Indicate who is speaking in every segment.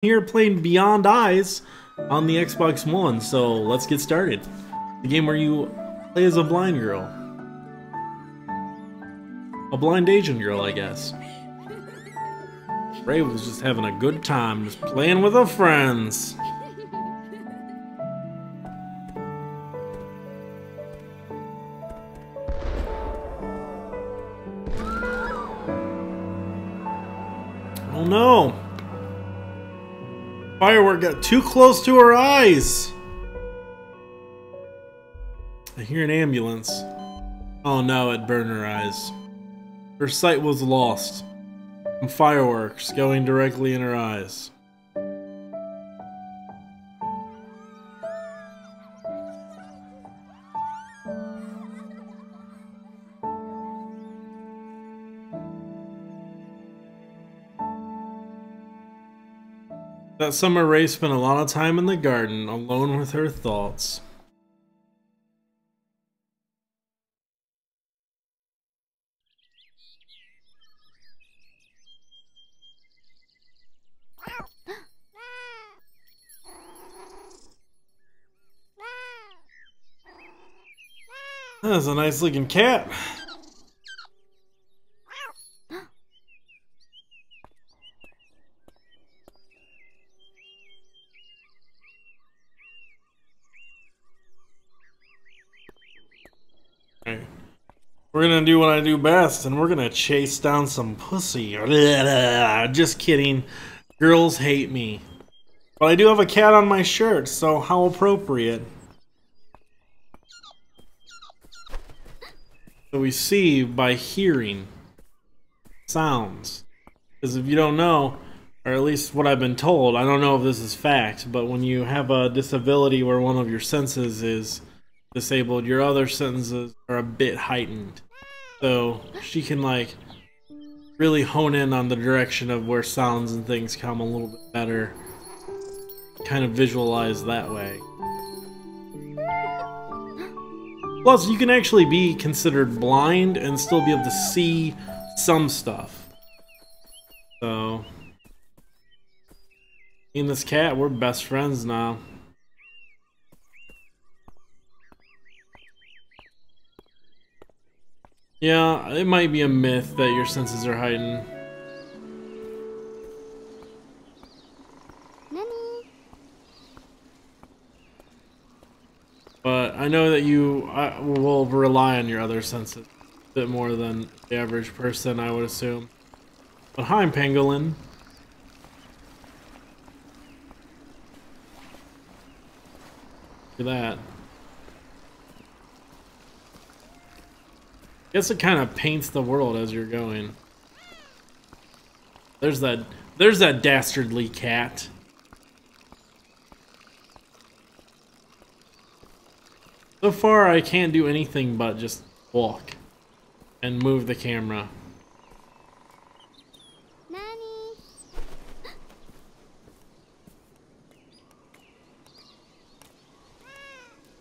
Speaker 1: Here playing Beyond Eyes on the Xbox One, so let's get started. The game where you play as a blind girl. A blind Asian girl, I guess. Ray was just having a good time, just playing with her friends. Oh no! Firework got too close to her eyes! I hear an ambulance. Oh no, it burned her eyes. Her sight was lost from fireworks going directly in her eyes. That summer, Ray spent a lot of time in the garden, alone with her thoughts. That's a nice looking cat. Okay. We're gonna do what I do best, and we're gonna chase down some pussy. Just kidding. Girls hate me. But I do have a cat on my shirt, so how appropriate. So we see by hearing sounds. Because if you don't know, or at least what I've been told, I don't know if this is fact, but when you have a disability where one of your senses is disabled, your other senses are a bit heightened. So she can like really hone in on the direction of where sounds and things come a little bit better. Kind of visualize that way. Plus, you can actually be considered blind and still be able to see some stuff. So, me and this cat, we're best friends now. Yeah, it might be a myth that your senses are heightened. But I know that you will rely on your other senses a bit more than the average person, I would assume. But hi, Pangolin. Look at that. Guess it kind of paints the world as you're going. There's that dastardly cat. So far, I can't do anything but just walk and move the camera.
Speaker 2: Nani?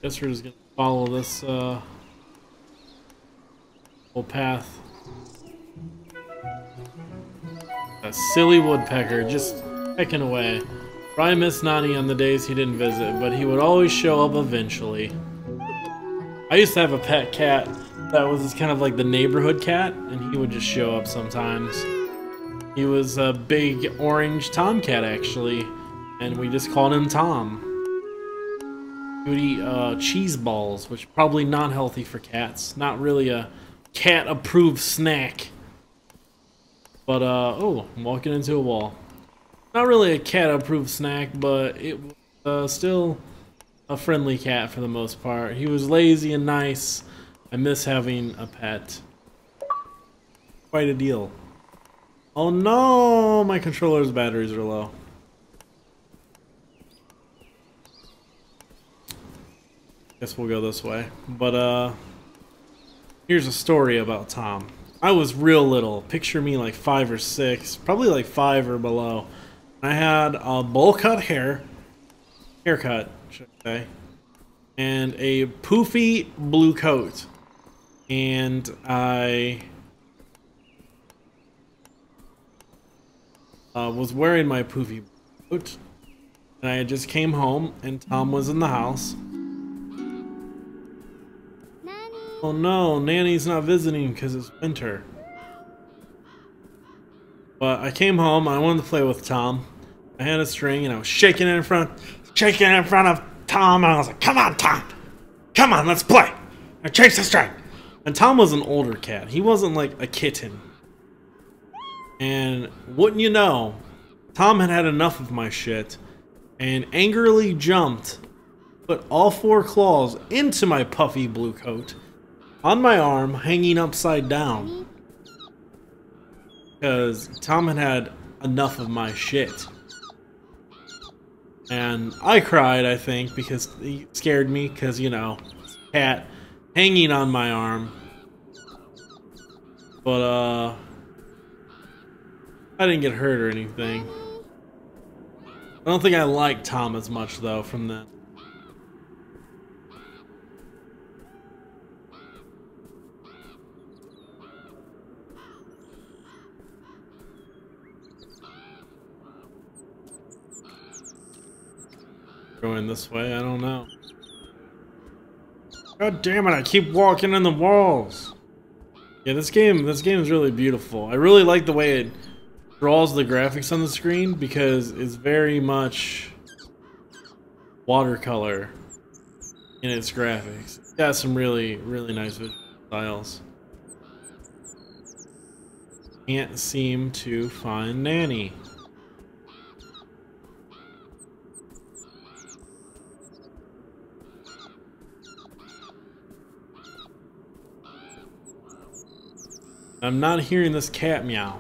Speaker 1: Guess we're just gonna follow this whole path. A silly woodpecker just pecking away. Probably missed Nani on the days he didn't visit, but he would always show up eventually. I used to have a pet cat that was kind of like the neighborhood cat, and he would just show up sometimes. He was a big orange tomcat, actually, and we just called him Tom. He would eat cheese balls, which are probably not healthy for cats. Not really a cat-approved snack. But, oh, I'm walking into a wall. Not really a cat-approved snack, but it was still a friendly cat for the most part. He was lazy and nice. I miss having a pet. Quite a deal. Oh no! My controller's batteries are low. Guess we'll go this way. But, here's a story about Tom. I was real little. Picture me like 5 or 6. Probably like 5 or below. I had a bowl cut haircut, should I say, and a poofy blue coat. And I was wearing my poofy And I just came home and Tom was in the house. Oh no, Nanny's not visiting because it's winter. But I came home, I wanted to play with Tom. I had a string and I was shaking it in front of Tom, and I was like, come on, Tom! Come on, let's play! I chased the string! And Tom was an older cat. He wasn't like a kitten. And wouldn't you know, Tom had had enough of my shit and angrily jumped, put all 4 claws into my puffy blue coat, on my arm, hanging upside down. Because Tom had had enough of my shit. And I cried, I think, because he scared me, because, you know, cat hanging on my arm. But, I didn't get hurt or anything. I don't think I liked Tom as much, though, from then. Going this way, I don't know. God damn it, I keep walking in the walls. Yeah, this game is really beautiful. I really like the way it draws the graphics on the screen because it's very much watercolor in its graphics. It's got some really, really nice visual styles. Can't seem to find Nanny. I'm not hearing this cat meow.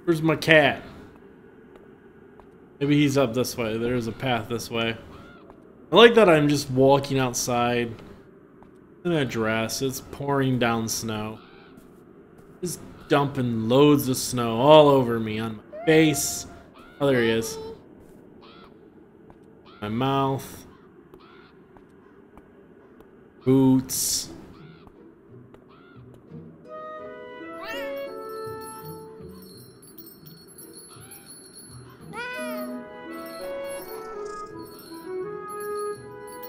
Speaker 1: Where's my cat? Maybe he's up this way. There's a path this way. I like that I'm just walking outside in a dress. It's pouring down snow. Just dumping loads of snow all over me, on my face. Oh, there he is. My mouth. Boots.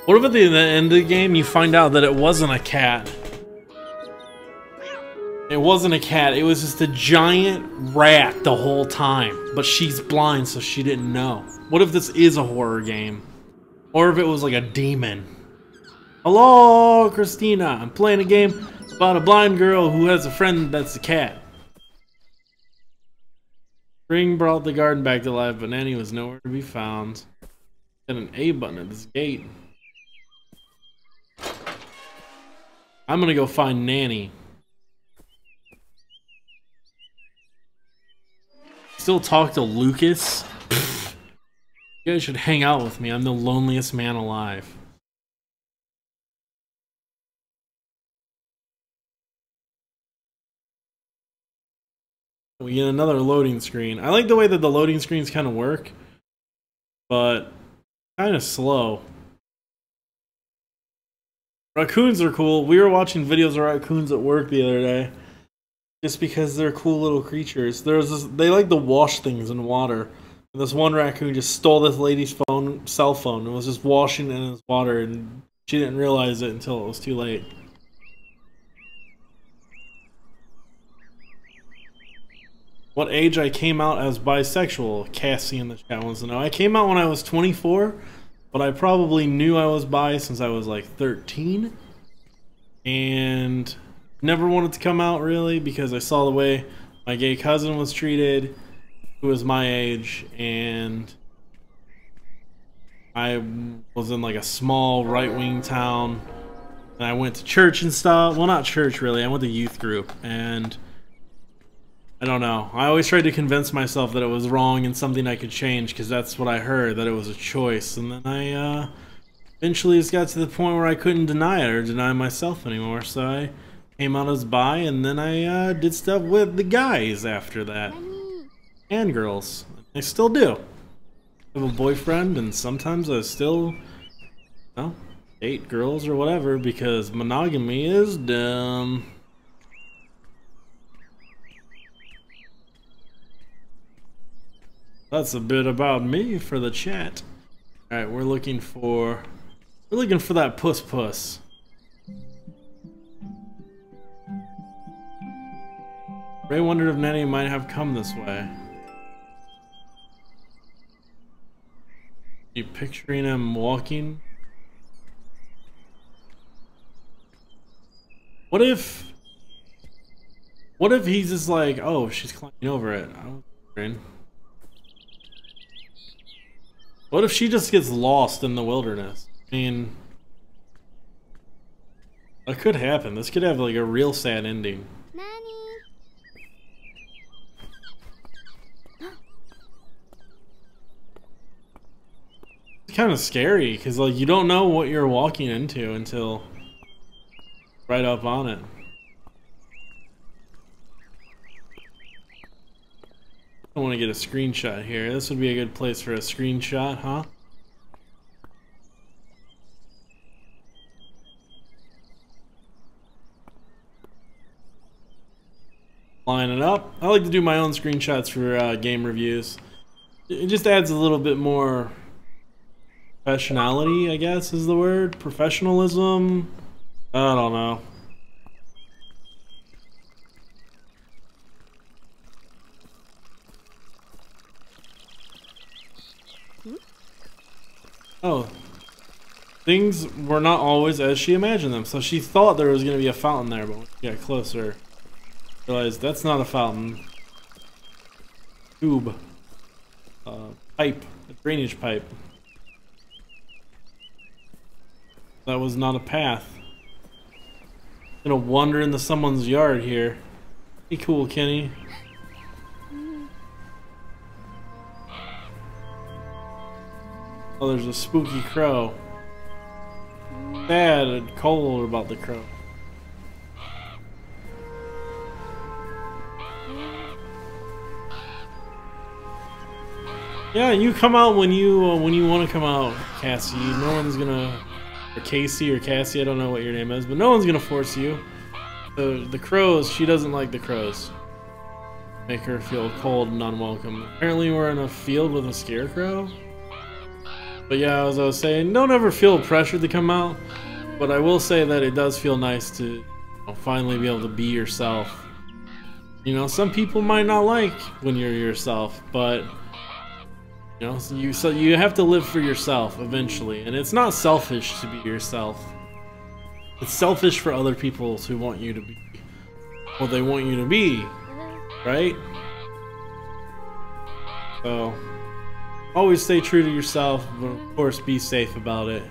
Speaker 1: What if at the end of the game you find out that it wasn't a cat? It wasn't a cat, it was just a giant rat the whole time. But she's blind, so she didn't know. What if this is a horror game? Or if it was like a demon? Hello, Christina. I'm playing a game about a blind girl who has a friend that's a cat. Spring brought the garden back to life, but Nanny was nowhere to be found. Got an A button at this gate. I'm gonna go find Nanny. Still talk to Lucas? Pfft. You guys should hang out with me. I'm the loneliest man alive. We get another loading screen. I like the way that the loading screens kind of work, but kind of slow. Raccoons are cool. We were watching videos of raccoons at work the other day, just because they're cool little creatures. They like to wash things in water. And this one raccoon just stole this lady's cell phone, and was just washing it in his water, and she didn't realize it until it was too late. What age I came out as bisexual? Cassie in the chat wants to know. I came out when I was 24, but I probably knew I was bi since I was like 13. And never wanted to come out really because I saw the way my gay cousin was treated, who was my age, and I was in like a small right-wing town, and I went to church and stuff. Well, not church really, I went to youth group, and I don't know. I always tried to convince myself that it was wrong and something I could change because that's what I heard, that it was a choice. And then I eventually just got to the point where I couldn't deny it or deny myself anymore. So I came out as bi, and then I did stuff with the guys after that. And girls. I still do. I have a boyfriend, and sometimes I still, date girls or whatever because monogamy is dumb. That's a bit about me for the chat. All right, we're looking for that puss. Ray wondered if Nanny might have come this way. You picturing him walking? What if he's just like, oh, she's climbing over it? I was wondering. What if she just gets lost in the wilderness? I mean, that could happen. This could have like a real sad ending. It's kind of scary because like you don't know what you're walking into until right up on it. I want to get a screenshot here. This would be a good place for a screenshot, huh? Line it up. I like to do my own screenshots for game reviews. It just adds a little bit more professionality, I guess is the word. Professionalism. I don't know. Oh. Things were not always as she imagined them. So she thought there was going to be a fountain there, but when she got closer, realized that's not a fountain. Tube. Pipe. A drainage pipe. That was not a path. Gonna wander into someone's yard here. Be cool, Kenny. Oh, there's a spooky crow. Sad and cold about the crow. Yeah, you come out when you want to come out, Cassie. No one's gonna, or Casey or Cassie. I don't know what your name is, but no one's gonna force you. The crows. She doesn't like the crows. Make her feel cold and unwelcome. Apparently, we're in a field with a scarecrow. But yeah, as I was saying, don't ever feel pressured to come out. But I will say that it does feel nice to finally be able to be yourself. You know, some people might not like when you're yourself, but you know, so you have to live for yourself eventually. And it's not selfish to be yourself. It's selfish for other people who want you to be what they want you to be, right? So always stay true to yourself, but of course be safe about it.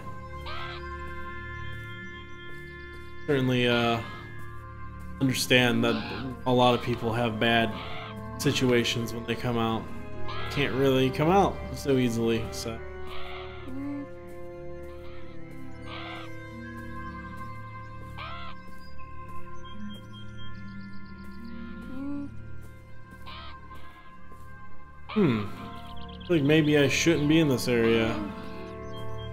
Speaker 1: Certainly understand that a lot of people have bad situations when they come out. Can't really come out so easily, so. I feel like maybe I shouldn't be in this area.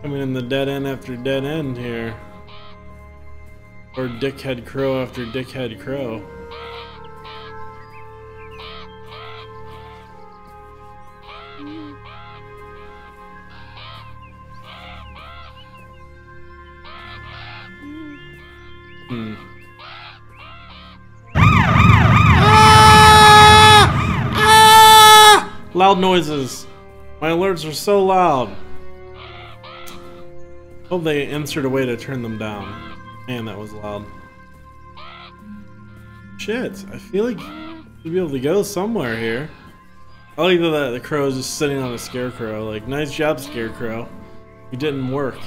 Speaker 1: Coming in the dead end after dead end here. Or dickhead crow after dickhead crow. Loud noises. My alerts are so loud. Hope they insert a way to turn them down. Man, that was loud. Shit, I feel like you'd be able to go somewhere here. I like that the crow is just sitting on a scarecrow. Like, nice job, scarecrow. You didn't work.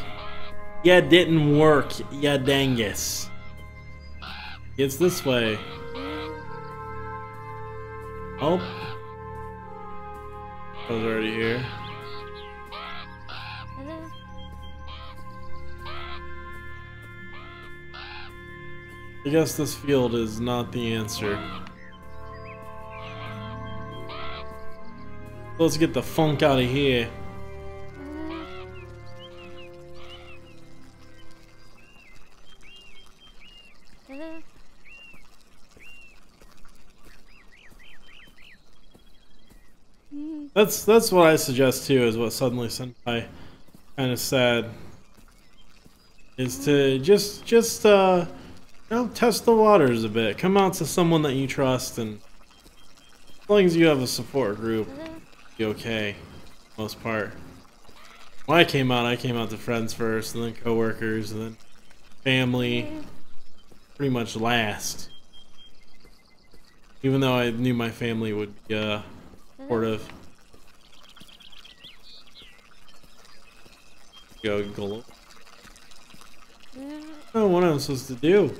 Speaker 1: Yeah, didn't work. Yeah, dangus. It's this way. Oh. I was already here. I guess this field is not the answer. Let's get the funk out of here. That's what I suggest too, is what Suddenly Senpai kind of said. Is to just you know, test the waters a bit. Come out to someone that you trust, and as long as you have a support group, you'll be okay, for the most part. When I came out to friends first, and then coworkers, and then family, pretty much last. Even though I knew my family would be supportive. Go. Oh, what am I supposed to do?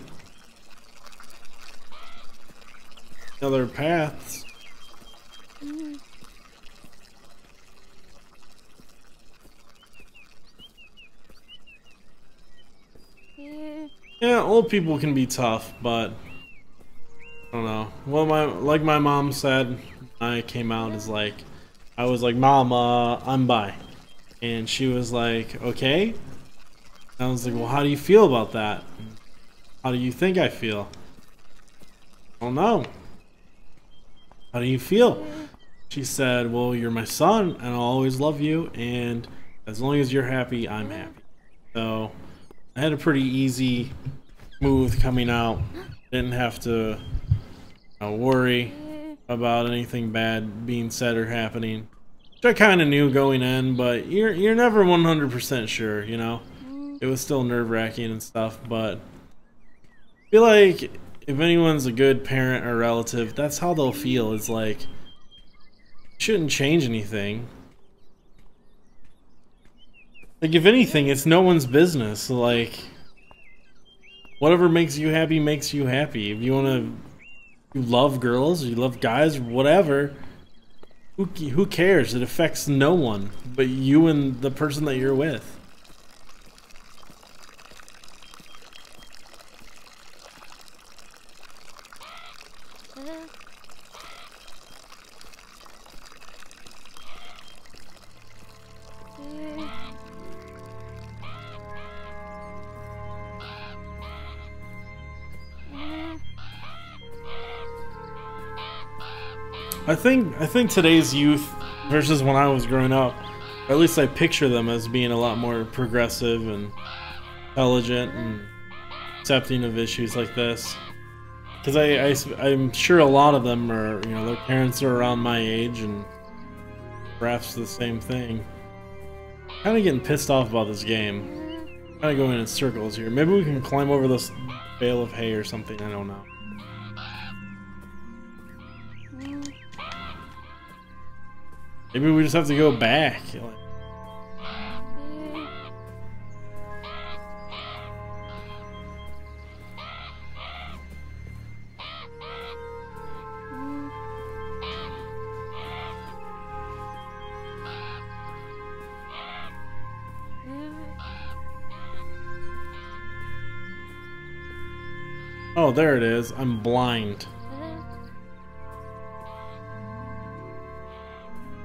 Speaker 1: Other paths. Yeah, old people can be tough, but I don't know. Well, like my mom said, I came out as like, I was like, Mom, I'm bi, and she was like, okay. And I was like, well, how do you feel about that? How do you think I feel? I don't know. How do you feel? She said, well, you're my son, and I'll always love you, and as long as you're happy, I'm happy. So I had a pretty easy, smooth coming out. Didn't have to worry about anything bad being said or happening. Which I kind of knew going in, but you're never 100% sure, you know? It was still nerve-wracking and stuff, but I feel like if anyone's a good parent or relative, that's how they'll feel. It's like, shouldn't change anything. Like, if anything, it's no one's business. Like, whatever makes you happy makes you happy. If you want to, you love girls, you love guys, whatever, who cares? It affects no one but you and the person that you're with. I think today's youth versus when I was growing up, or at least I picture them as being a lot more progressive and intelligent and accepting of issues like this. Because I'm sure a lot of them are, you know, their parents are around my age and perhaps the same thing. Kind of getting pissed off about this game. Kind of going in circles here. Maybe we can climb over this bale of hay or something, I don't know. Maybe we just have to go back. Oh, there it is. I'm blind.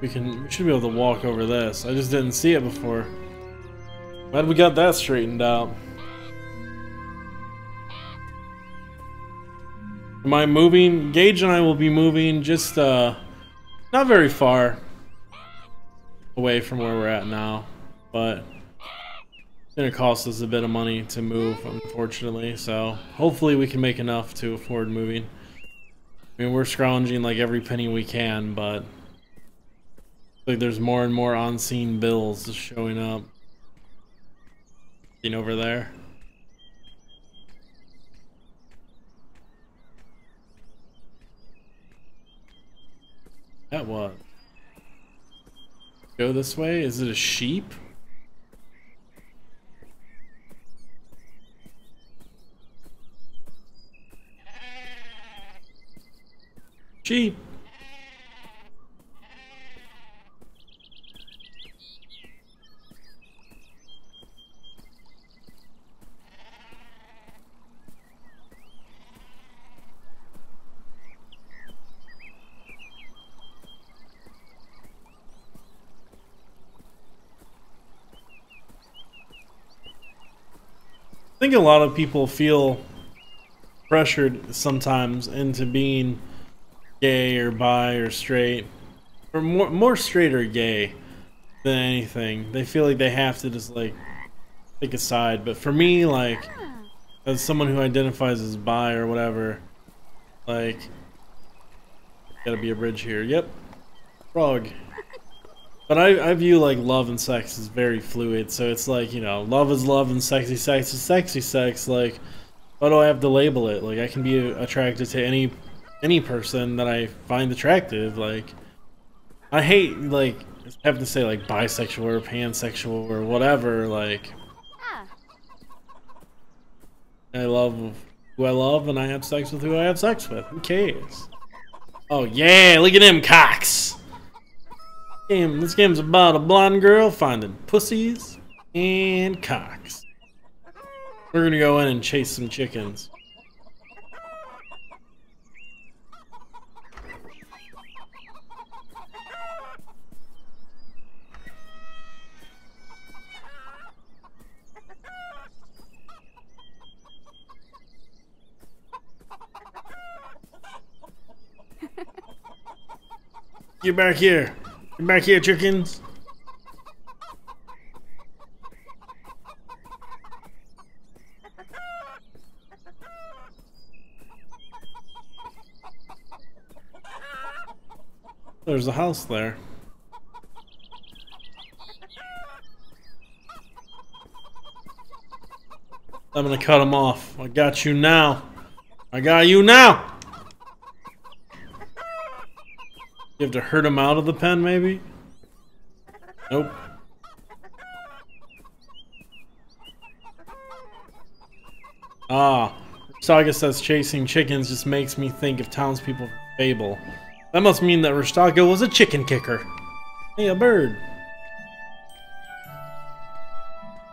Speaker 1: We should be able to walk over this. I just didn't see it before. Glad we got that straightened out. Am I moving? Gage and I will be moving just not very far away from where we're at now, but it's gonna cost us a bit of money to move, unfortunately, so hopefully we can make enough to afford moving. I mean, we're scrounging like every penny we can, but like there's more and more unseen bills showing up. Seen over there. That was. Go this way? Is it a sheep? Sheep. I think a lot of people feel pressured sometimes into being gay or bi or straight or more straight or gay than anything. They feel like they have to just like pick a side. But for me, like as someone who identifies as bi or whatever, like gotta be a bridge here. Yep, frog. But I view like love and sex as very fluid. So it's like, you know, love is love and sexy sex is sexy sex. Like, why do I have to label it? Like, I can be attracted to any person that I find attractive. Like, I hate like having to say like bisexual or pansexual or whatever. Like, I love who I love and I have sex with who I have sex with. Who cares? Oh yeah, look at them cocks. This game's about a blonde girl finding pussies and cocks. We're gonna go in and chase some chickens. Get back here. Get back here, chickens. There's a house there. I'm gonna cut him off. I got you now. I got you now. You have to herd him out of the pen, maybe? Nope. Ah. Saga says chasing chickens just makes me think of townspeople from Fable. That must mean that Rishtaga was a chicken kicker. Hey, a bird.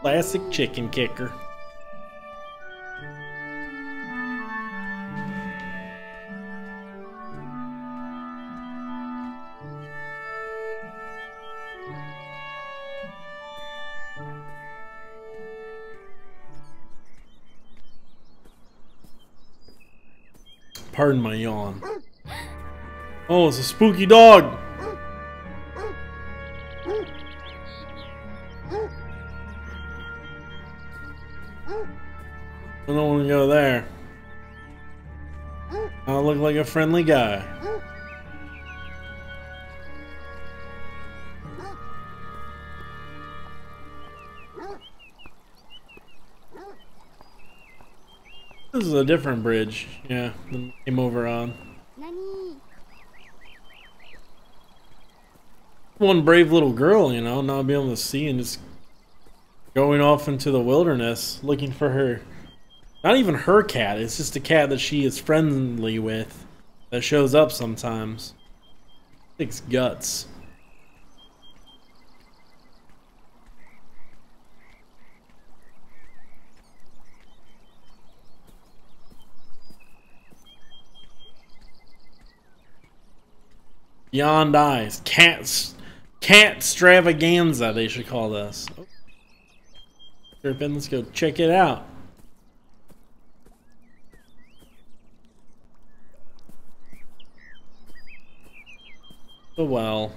Speaker 1: Classic chicken kicker. Pardon my yawn. Oh, it's a spooky dog! I don't want to go there. I look like a friendly guy. This is a different bridge, yeah, than came over on. One brave little girl, you know, not being able to see and just going off into the wilderness looking for her. Not even her cat, it's just a cat that she is friendly with that shows up sometimes. Takes guts. Beyond eyes. Cat extravaganza, they should call this. Oh. Turpin, let's go check it out. The well.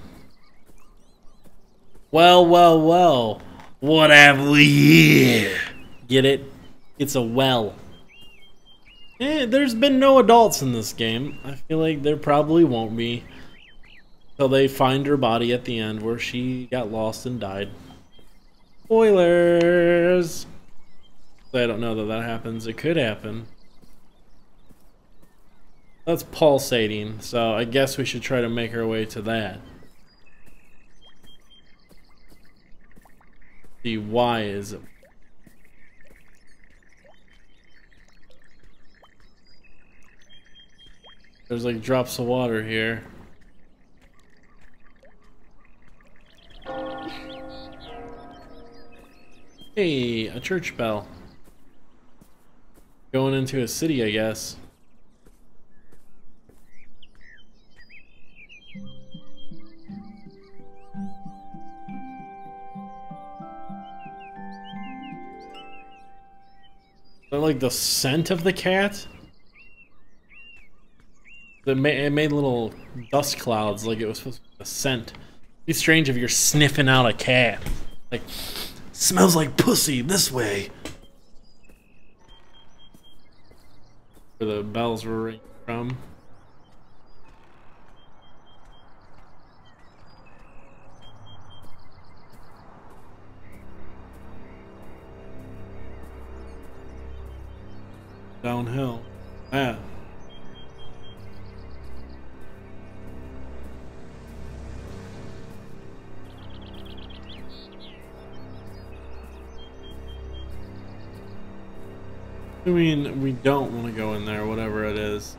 Speaker 1: Well. What have we here? Get it? It's a well. There's been no adults in this game. I feel like there probably won't be. Till they find her body at the end where she got lost and died. Spoilers! I don't know that that happens. It could happen. That's pulsating, so I guess we should try to make our way to that. See, why is it? There's like drops of water here. Hey, a church bell. Going into a city, I guess. Is that like the scent of the cat? It made little dust clouds like it was supposed to be a scent. It'd be strange if you're sniffing out a cat. Like, smells like pussy this way. Where the bells were ringing from. Downhill. Yeah. I mean, we don't want to go in there, whatever it is.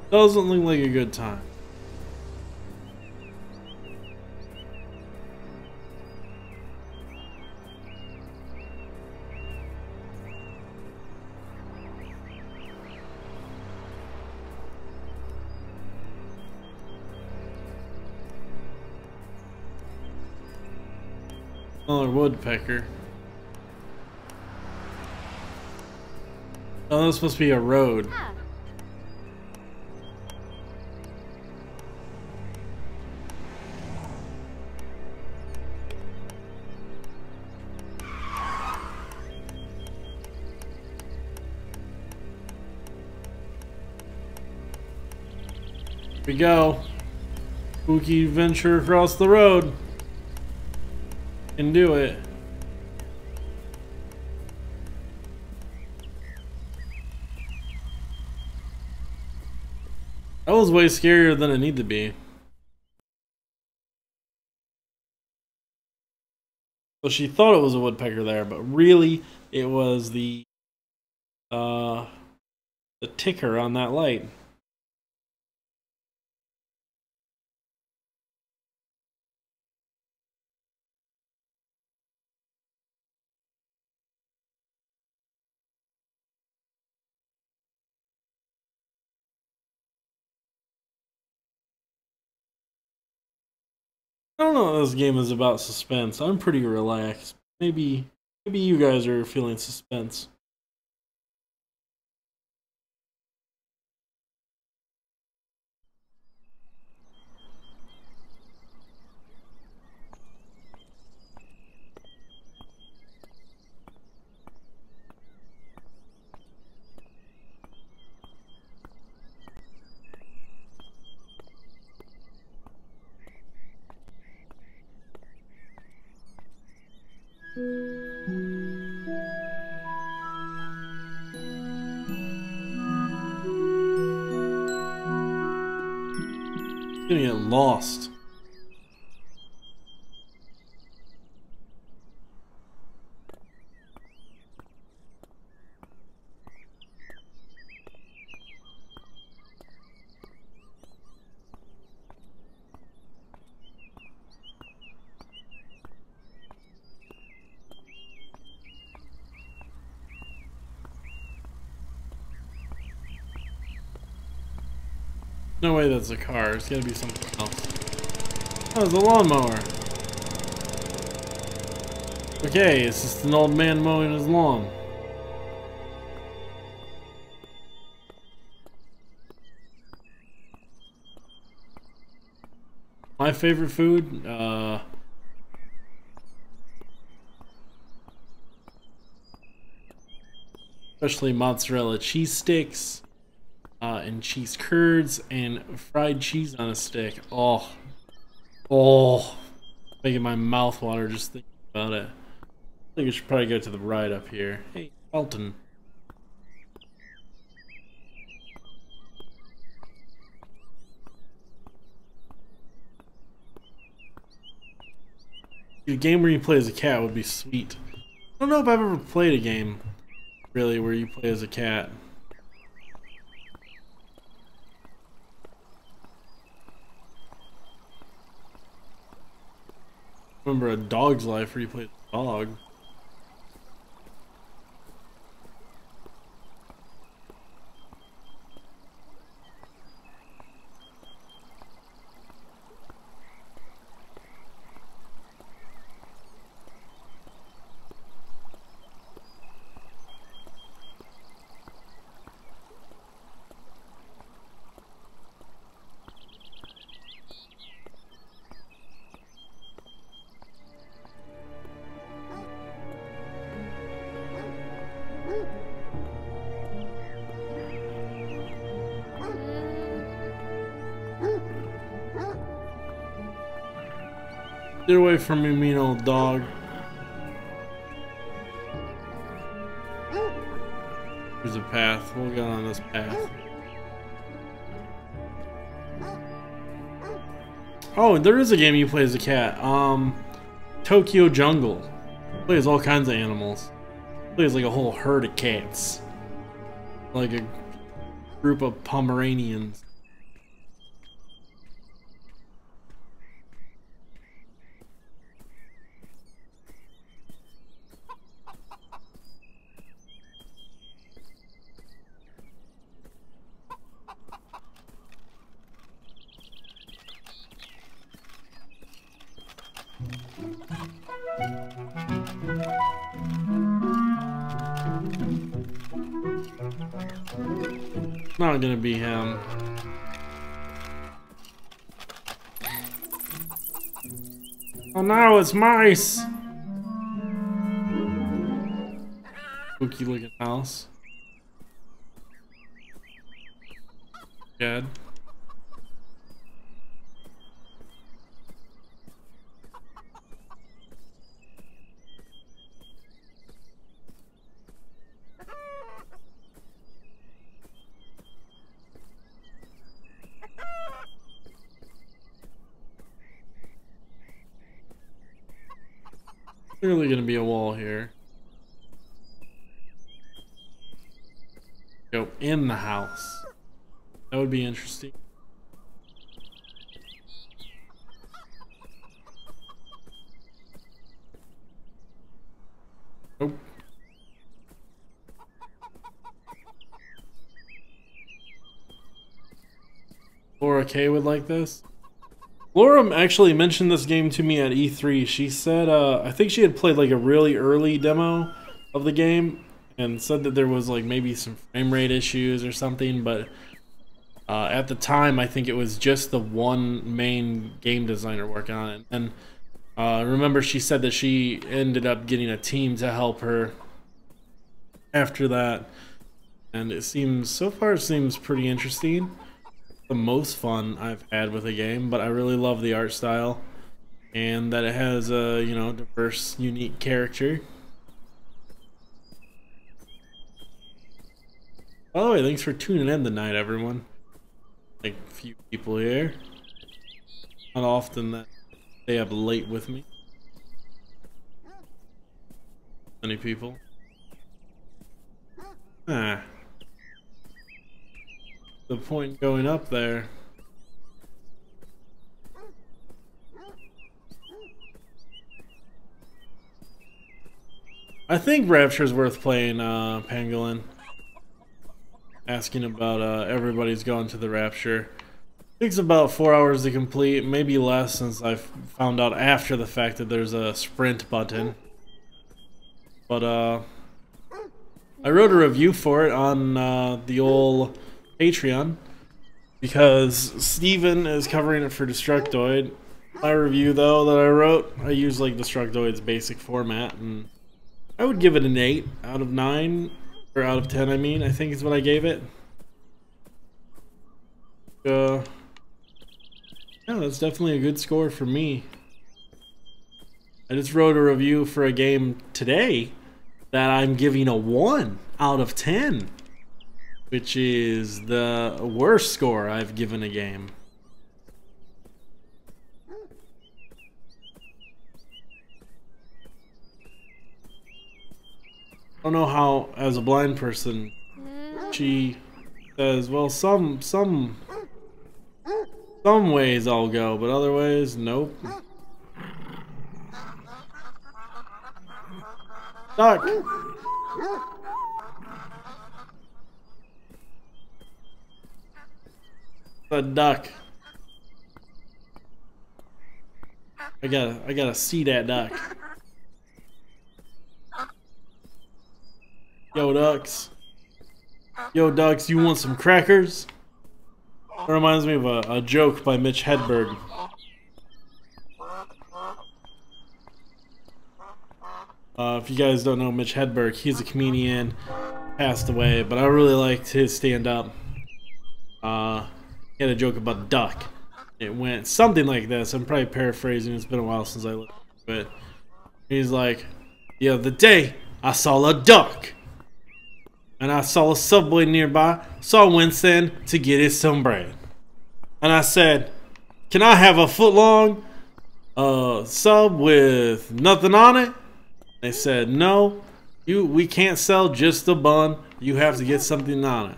Speaker 1: Doesn't look like a good time. Another woodpecker. Oh, that's supposed to be a road. Here we go. Spooky venture across the road. Can do it. That was way scarier than it needed to be. So she thought it was a woodpecker there, but really it was the ticker on that light. I don't know if this game is about suspense. I'm pretty relaxed. Maybe you guys are feeling suspense. Gonna get lost. No way that's a car. It's gotta be something else. Oh, it's a lawnmower. Okay, it's just an old man mowing his lawn. My favorite food? Especially mozzarella cheese sticks. And cheese curds and fried cheese on a stick. Oh, making my mouth water just thinking about it. I think I should probably go to the right up here. Hey, Elton. A game where you play as a cat would be sweet. I don't know if I've ever played a game, really, where you play as a cat. Remember A Dog's Life where you play a dog. Get away from me, mean old dog. There's a path. We'll go on this path. Oh, there is a game you play as a cat. Tokyo Jungle. Plays all kinds of animals. Plays like a whole herd of cats. Like a group of Pomeranians. Not gonna be him. Oh no, it's mice! Spooky looking house. Dead. Clearly gonna be a wall here. Go in the house. That would be interesting. Nope. Laura K would like this. Laura actually mentioned this game to me at E3. She said, I think she had played like a really early demo of the game and said that there was like maybe some frame rate issues or something, but at the time I think it was just the one main game designer working on it. And remember she said that she ended up getting a team to help her after that, and it seems, so far it seems pretty interesting. The most fun I've had with a game, but I really love the art style and that it has a, you know, diverse, unique character. By the way, thanks for tuning in tonight, everyone. Like a few people here. Not often that they up late with me. Many people. Ah. The point going up there. I think Rapture's worth playing, Pangolin. Asking about everybody's going to the Rapture. Takes about 4 hours to complete, maybe less since I found out after the fact that there's a sprint button. But I wrote a review for it on the old Patreon because Steven is covering it for Destructoid. My review though that I wrote, I use like Destructoid's basic format, and I would give it an 8 out of 9, or out of 10 I mean, I think is what I gave it. Yeah, that's definitely a good score for me. I just wrote a review for a game today that I'm giving a 1 out of 10. Which is the worst score I've given a game. I don't know how, as a blind person, she says, well, some ways I'll go, but other ways, nope. Duck! A duck. I gotta see that duck. Yo, ducks. Yo, ducks, you want some crackers? That reminds me of a joke by Mitch Hedberg. If you guys don't know Mitch Hedberg, he's a comedian, passed away, but I really liked his stand-up. He had a joke about a duck. It went something like this. I'm probably paraphrasing. It's been a while since I listened to it. He's like, the other day, I saw a duck. And I saw a Subway nearby, so I went in to get it some bread. And I said, can I have a foot-long sub with nothing on it? They said, no, we can't sell just a bun. You have to get something on it.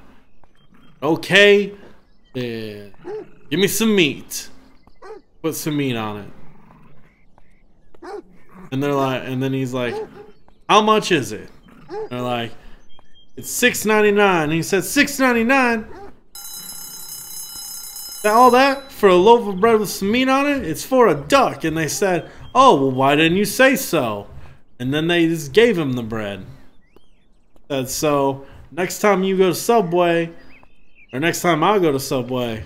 Speaker 1: Okay, then give me some meat. Put some meat on it. And they're like, and then he's like, how much is it? They're like, it's $6.99. And he said, $6.99? All that for a loaf of bread with some meat on it? It's for a duck. And they said, oh, well, why didn't you say so? And then they just gave him the bread. Said, so next time you go to Subway, or next time I go to Subway,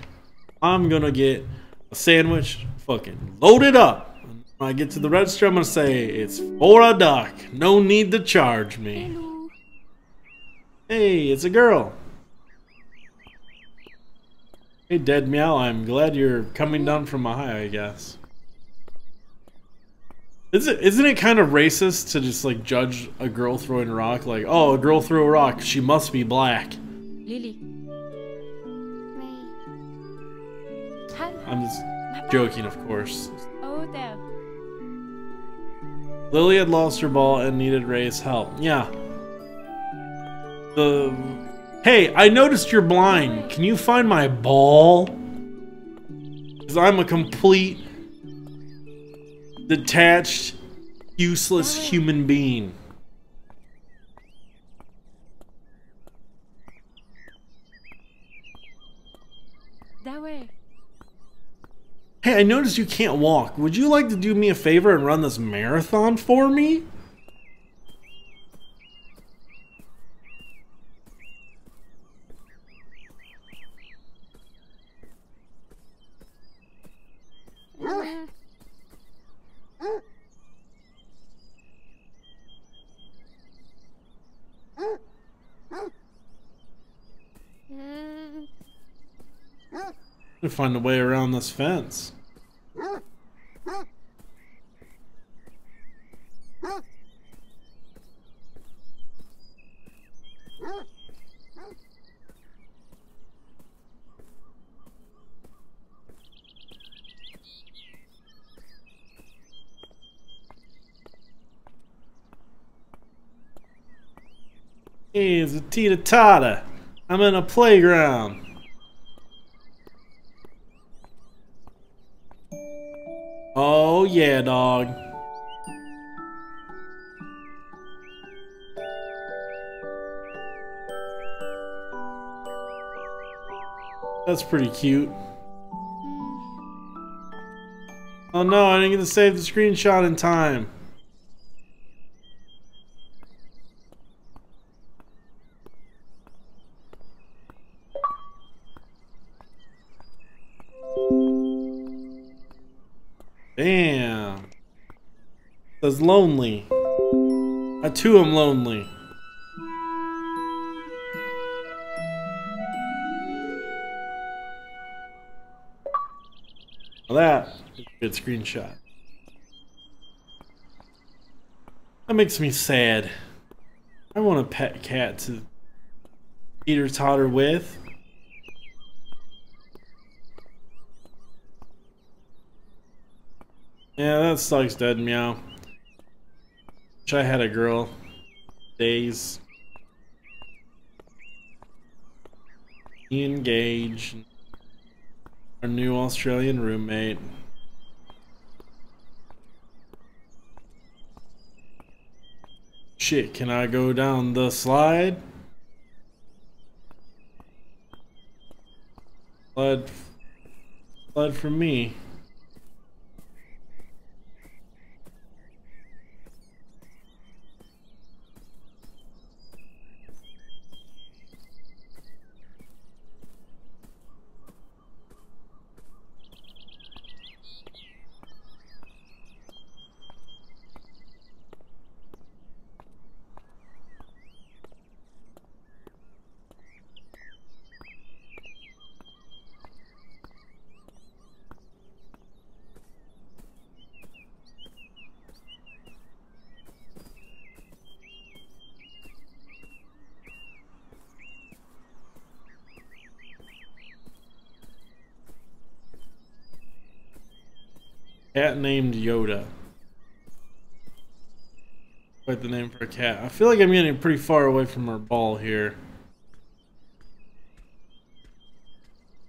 Speaker 1: I'm gonna get a sandwich fucking loaded up. When I get to the register, I'm gonna say, it's for a duck. No need to charge me.
Speaker 2: Hello.
Speaker 1: Hey, it's a girl. Hey, Dead Meow, I'm glad you're coming down from a high, I guess. Isn't it kind of racist to just like judge a girl throwing a rock? Like, oh, a girl threw a rock, she must be black.
Speaker 2: Lily.
Speaker 1: I'm just joking, of course.
Speaker 2: Oh, there.
Speaker 1: Lily had lost her ball and needed Ray's help. Yeah. Hey, I noticed you're blind. Can you find my ball? Because I'm a complete, detached, useless human being.
Speaker 2: That way.
Speaker 1: Hey, I noticed you can't walk. Would you like to do me a favor and run this marathon for me? To find a way around this fence. Hey, it's a teeter-totter. I'm in a playground. Oh yeah, dog. That's pretty cute. Oh no, I didn't get to save the screenshot in time. Damn. It says lonely. I too am lonely. Well, that is a good screenshot. That makes me sad. I want a pet cat to teeter-totter with. Yeah, that sucks, Dead Meow. Wish I had a girl. Days. Ian Gage. Our new Australian roommate. Shit, can I go down the slide? Slide for me. Cat named Yoda. Quite the name for a cat. I feel like I'm getting pretty far away from our ball here.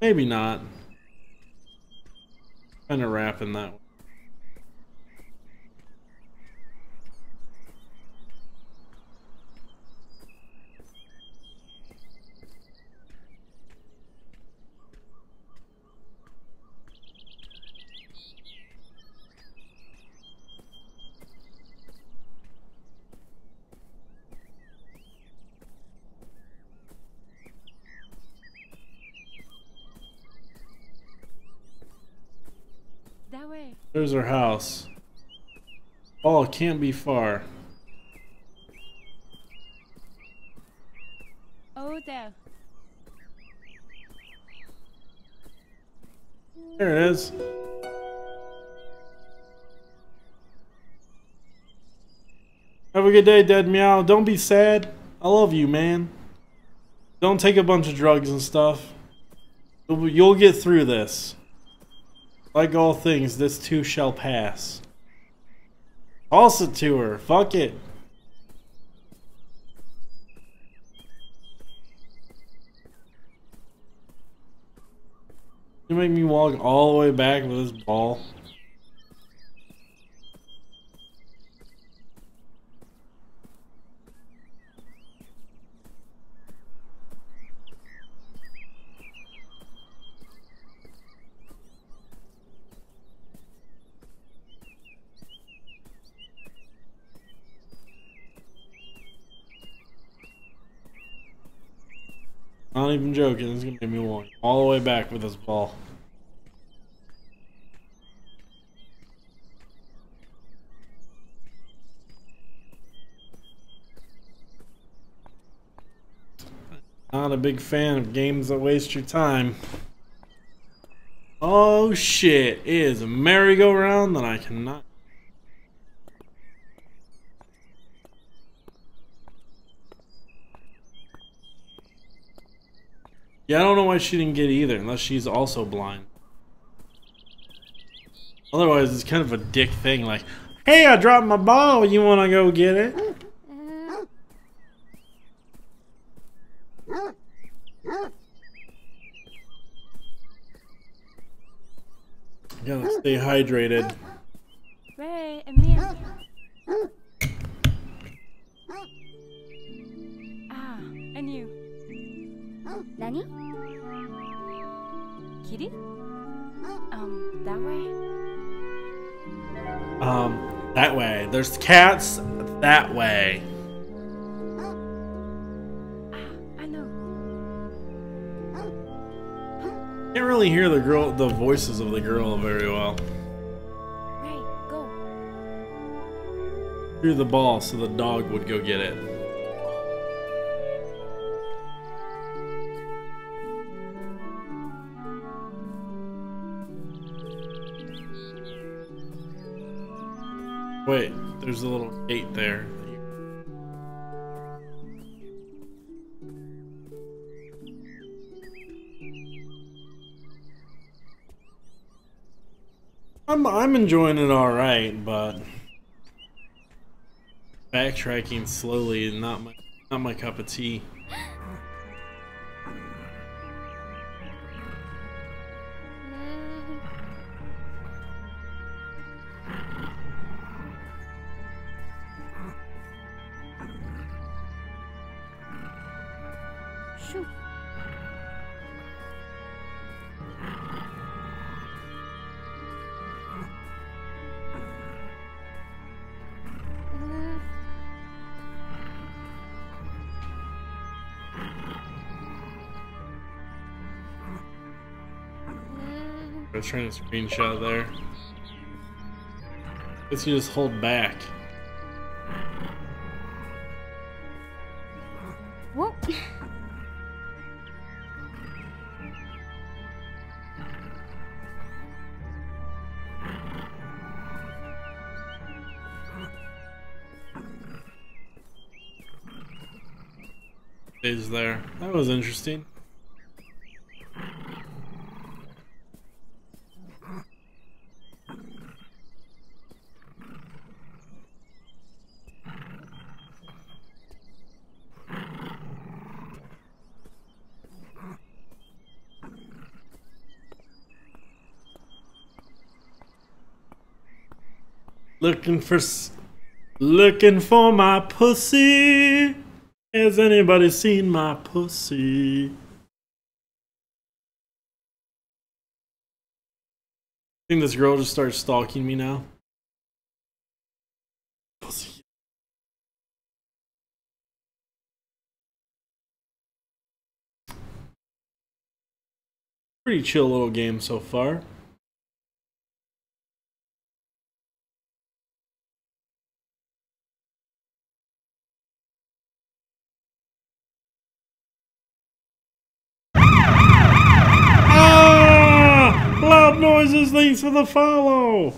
Speaker 1: Maybe not. Kind of wrapping that way.
Speaker 2: That way.
Speaker 1: There's our house. Oh, it can't be far.
Speaker 2: Oh, there.
Speaker 1: There it is. Have a good day, Dead Meow. Don't be sad. I love you, man. Don't take a bunch of drugs and stuff. You'll get through this. Like all things, this too shall pass. Toss it to her. Fuck it. You make me walk all the way back with this ball. Not even joking, it's gonna make me walk all the way back with this ball. Not a big fan of games that waste your time. Oh shit, it is a merry-go-round that I cannot. Yeah, I don't know why she didn't get either, unless she's also blind. Otherwise, it's kind of a dick thing, like, hey, I dropped my ball, you wanna go get it? Gotta stay hydrated.
Speaker 2: Ray, Emil. Ah, and you. Nani? Kitty? That way?
Speaker 1: That way. There's cats that way.
Speaker 2: Ah, I know.
Speaker 1: Can't really hear the voices of the girl very well.
Speaker 2: Ray, go.
Speaker 1: Threw the ball so the dog would go get it. Wait, there's a little gate there. I'm enjoying it all right, but backtracking slowly is not my cup of tea.
Speaker 2: Shoot.
Speaker 1: I was trying to screenshot there. Guess you just hold back.
Speaker 2: Whoop.
Speaker 1: Is there? That was interesting. Looking for my pussy. Has anybody seen my pussy? I think this girl just started stalking me now. Pussy. Pretty chill little game so far. Ah! Loud noises, thanks for the follow.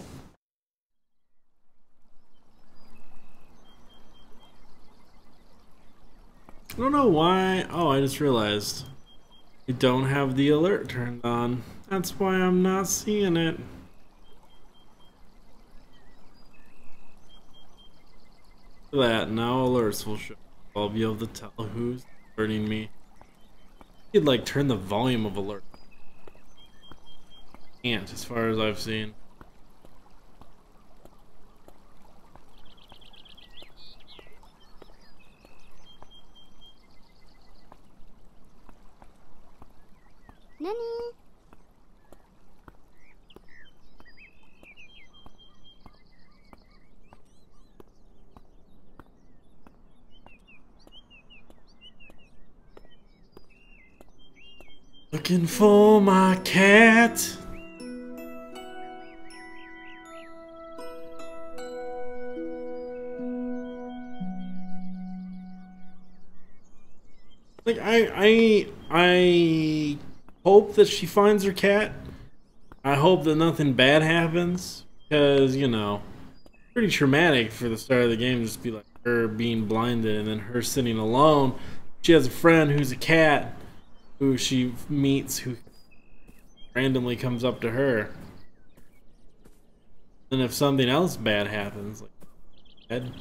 Speaker 1: I don't know why. Oh, I just realized. We don't have the alert turned on. That's why I'm not seeing it. Look at that, now alerts will show. I'll be able to tell who's alerting me. You could like turn the volume of alert. Can't, as far as I've seen.
Speaker 2: Nani?
Speaker 1: Looking for my cat. Like I hope that she finds her cat. I hope that nothing bad happens, because you know, pretty traumatic for the start of the game. Just be like her being blinded and then her sitting alone. She has a friend who's a cat who she meets, who randomly comes up to her. And if something else bad happens, like dead.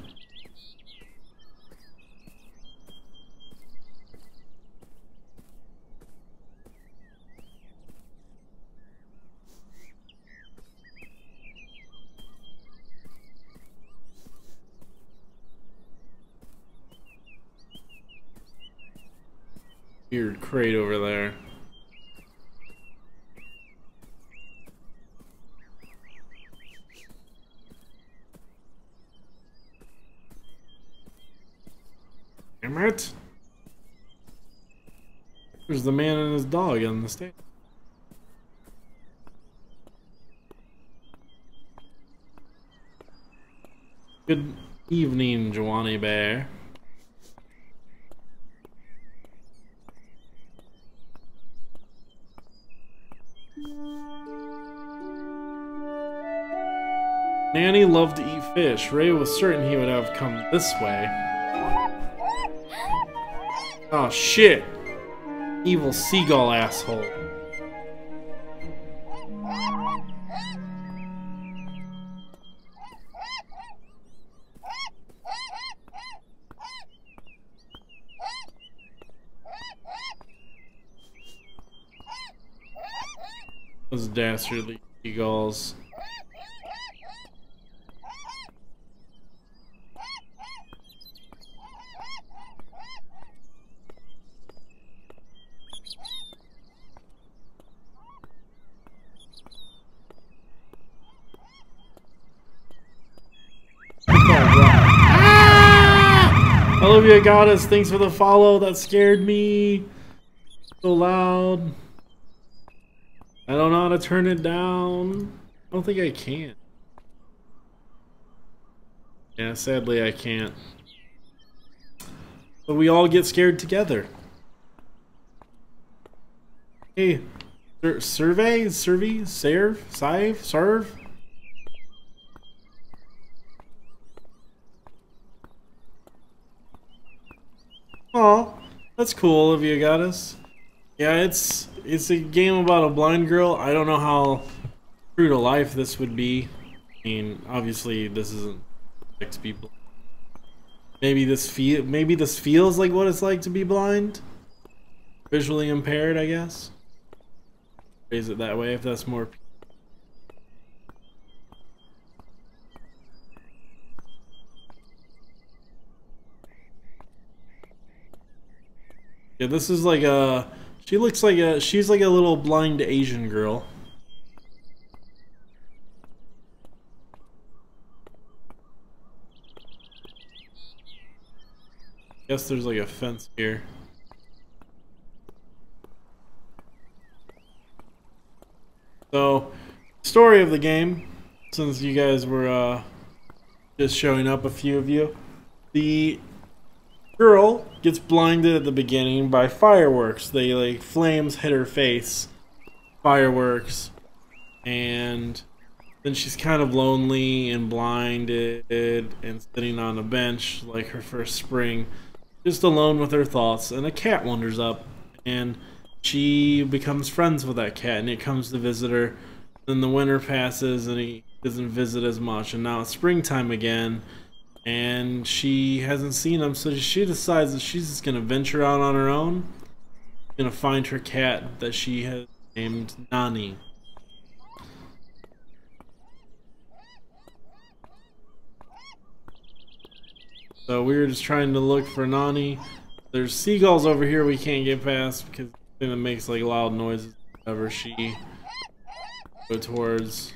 Speaker 1: Weird crate over there. Damn it! There's the man and his dog on the stage. Good evening, Jawani Bear. Nanny loved to eat fish. Ray was certain he would have come this way. Oh shit! Evil seagull asshole. Those dastardly seagulls. Olivia Goddess, thanks for the follow. That scared me. So loud. I don't know how to turn it down. I don't think I can. Yeah, sadly I can't. But we all get scared together. Hey, serve? Oh, that's cool if you got us. Yeah, it's a game about a blind girl. I don't know how true to life this would be. I mean, obviously this isn't six people. Maybe this feels like what it's like to be blind, visually impaired, I guess. Phrase it that way if that's more. Yeah, this is like a... She looks like a... She's like a little blind Asian girl. Guess there's like a fence here. So, story of the game, since you guys were just showing up, a few of you. The girl gets blinded at the beginning by fireworks. They like flames hit her face, fireworks, and then she's kind of lonely and blinded and sitting on a bench like her first spring, just alone with her thoughts, and a cat wanders up and she becomes friends with that cat, and it comes to visit her. Then the winter passes and he doesn't visit as much, and now it's springtime again and she hasn't seen him, so she decides that she's just gonna venture out on her own, gonna find her cat that she has named Nani. So we were just trying to look for Nani. There's seagulls over here we can't get past because it makes like loud noises whenever she go towards.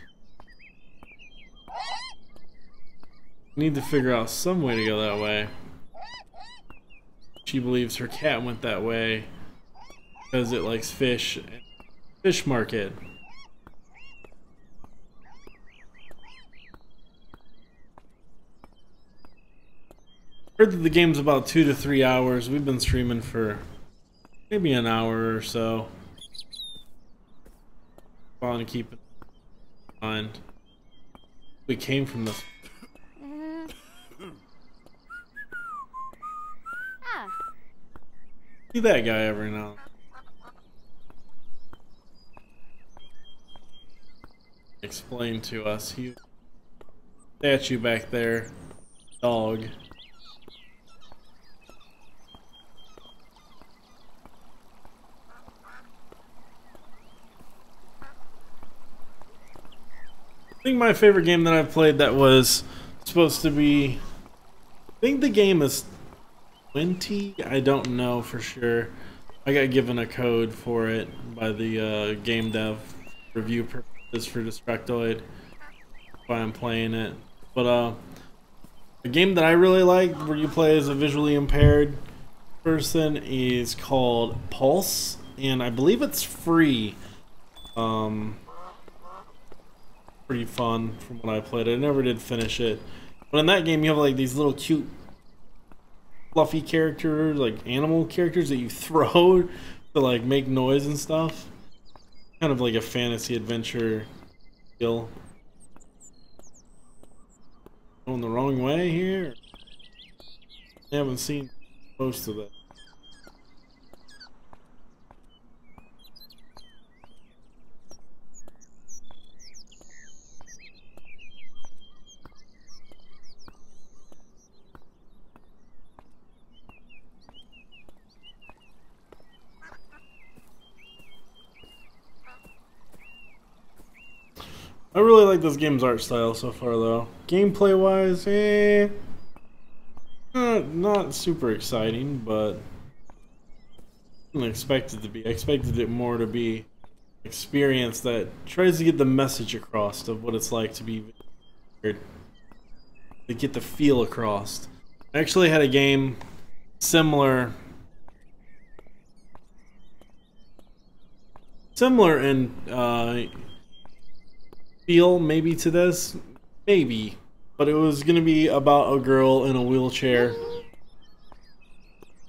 Speaker 1: Need to figure out some way to go that way. She believes her cat went that way because it likes fish. Fish market. Heard that the game's about 2 to 3 hours. We've been streaming for maybe an hour or so. Want to keep it in mind. We came from this. See that guy every now and then. Explain to us. He statue back there. Dog. I think my favorite game that I've played that was supposed to be... I think the game is 20? I don't know for sure. I got given a code for it by the game dev review purposes for Destructoid. That's why I'm playing it. But a game that I really like where you play as a visually impaired person is called Pulse, and I believe it's free. Pretty fun from what I played. I never did finish it. But in that game you have like these little cute fluffy characters, like animal characters that you throw to like make noise and stuff. Kind of like a fantasy adventure deal. Going the wrong way here? I haven't seen most of that. I really like this game's art style so far, though. Gameplay wise, not super exciting, but I didn't expect it to be. I expected it more to be an experience that tries to get the message across of what it's like to be weird, to get the feel across. I actually had a game similar in feel maybe to this, maybe, but it was gonna be about a girl in a wheelchair.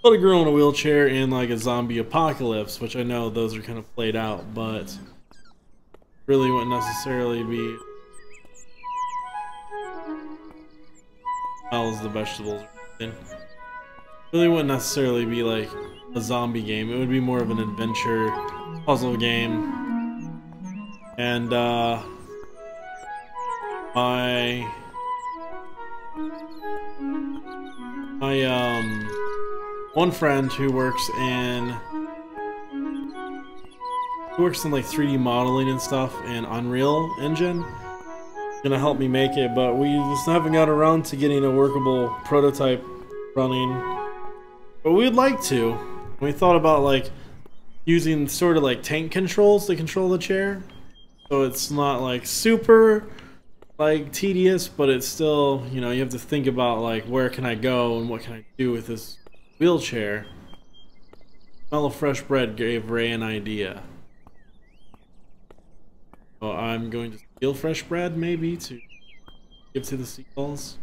Speaker 1: But a girl in a wheelchair in like a zombie apocalypse, which I know those are kind of played out, but really wouldn't necessarily be. How's the vegetables? Really wouldn't necessarily be like a zombie game. It would be more of an adventure puzzle game, and my one friend who works in like 3D modeling and stuff in Unreal Engine gonna help me make it, but we just haven't got around to getting a workable prototype running. But we'd like to, We thought about like using sort of like tank controls to control the chair, so it's not like super like tedious, but it's still, you know, you have to think about like where can I go and what can I do with this wheelchair. Smell of fresh bread gave Ray an idea. So I'm going to steal fresh bread maybe to give to the seagulls.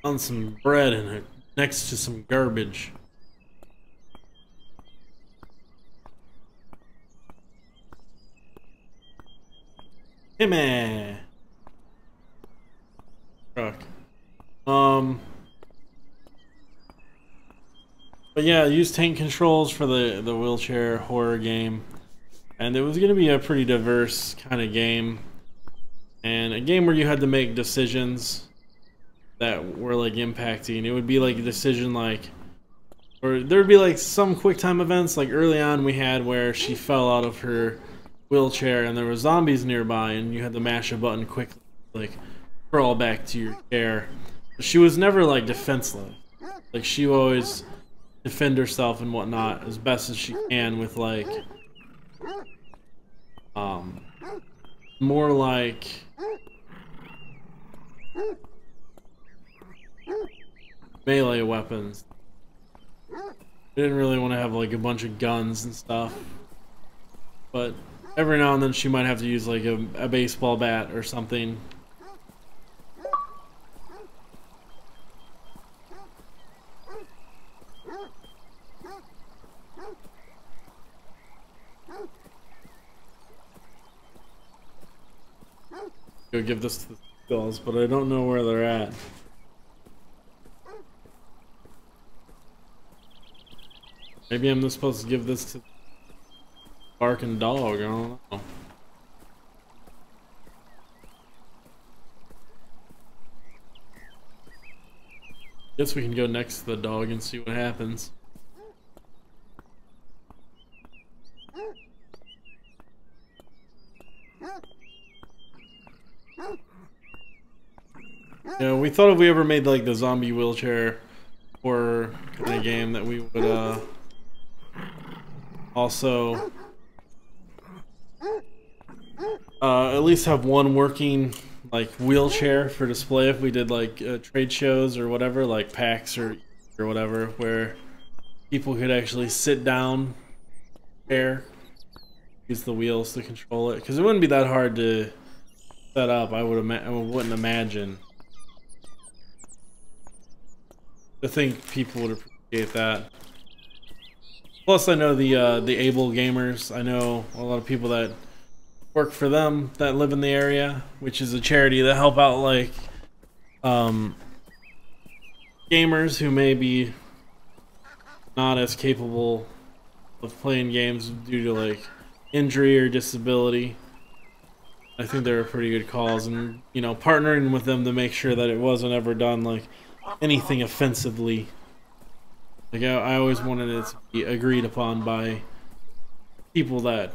Speaker 1: On some bread and it next to some garbage. Hey man. Truck. But yeah, use tank controls for the wheelchair horror game, and it was gonna be a pretty diverse kind of game, and a game where you had to make decisions that were like impacting. It would be like a decision like, or there would be like some quick time events like early on we had where she fell out of her wheelchair and there were zombies nearby and you had to mash a button quickly like crawl back to your chair. But she was never like defenseless. Like she would always defend herself and whatnot as best as she can with like more like melee weapons. They didn't really want to have like a bunch of guns and stuff, but every now and then she might have to use like a baseball bat or something. Go give this to the skulls, but I don't know where they're at. Maybe I'm just supposed to give this to the barking dog, I don't know. Guess we can go next to the dog and see what happens. Yeah, we thought if we ever made like the zombie wheelchair horror kind of game that we would also at least have one working like wheelchair for display if we did like trade shows or whatever, like PAX or whatever, where people could actually sit down, chair, use the wheels to control it, because it wouldn't be that hard to set up. I wouldn't imagine. I think people would appreciate that. Plus, I know the Able Gamers. I know a lot of people that work for them that live in the area, which is a charity that help out like gamers who may be not as capable of playing games due to like injury or disability. I think they're a pretty good cause, and you know, partnering with them to make sure that it wasn't ever done like anything offensively. Like I always wanted it to be agreed upon by people that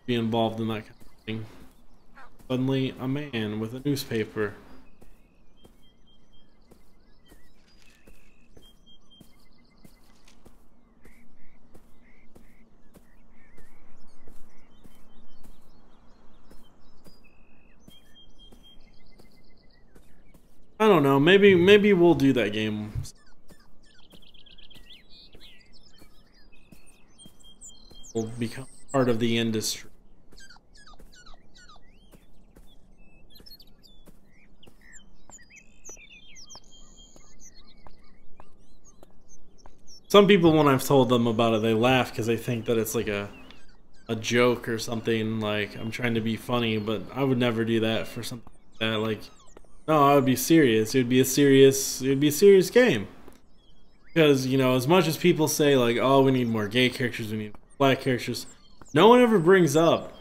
Speaker 1: be involved in that kind of thing. Suddenly, a man with a newspaper. I don't know. Maybe we'll do that game. We'll become part of the industry. Some people, when I've told them about it, they laugh because they think that it's like a joke or something. Like I'm trying to be funny, but I would never do that for something like that. Like, no, I would be serious. It would be a serious game. Because, you know, as much as people say like, oh, we need more gay characters, we need black characters, no one ever brings up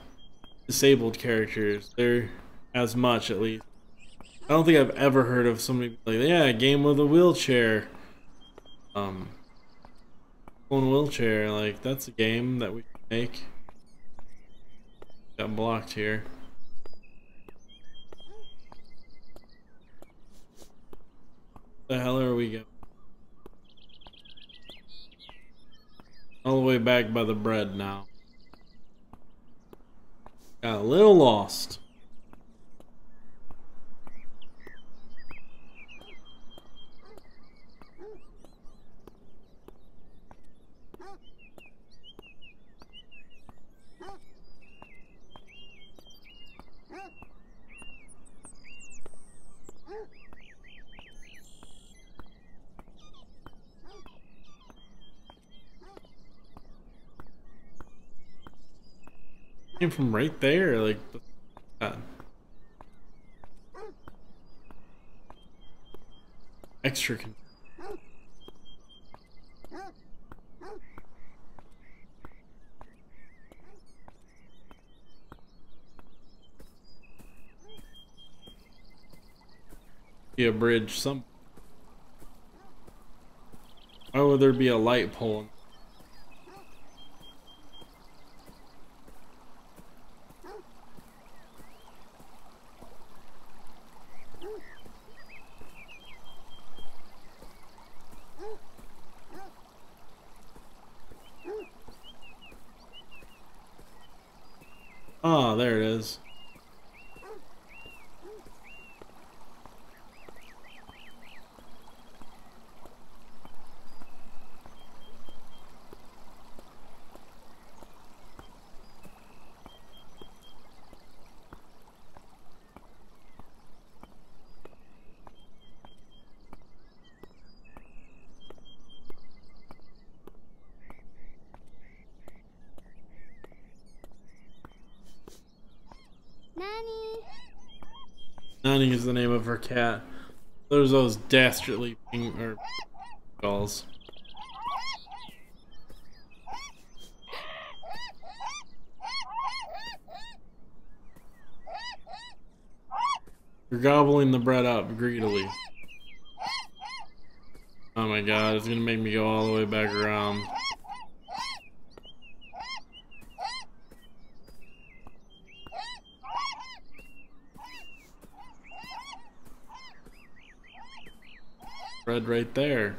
Speaker 1: disabled characters. They're as much, at least. I don't think I've ever heard of somebody like, yeah, a game with a wheelchair. One wheelchair, like that's a game that we should Make. Got blocked here. The hell are we going? All the way back by the bread now. Got a little lost. Came from right there, like that. Extra. Be a bridge. Some. Why would there be a light pole? Oh, there it is.
Speaker 2: Nanny.
Speaker 1: Nanny is the name of her cat. There's those dastardly or dolls. You're gobbling the bread up greedily. Oh my god, it's gonna make me go all the way back around. Bread right there.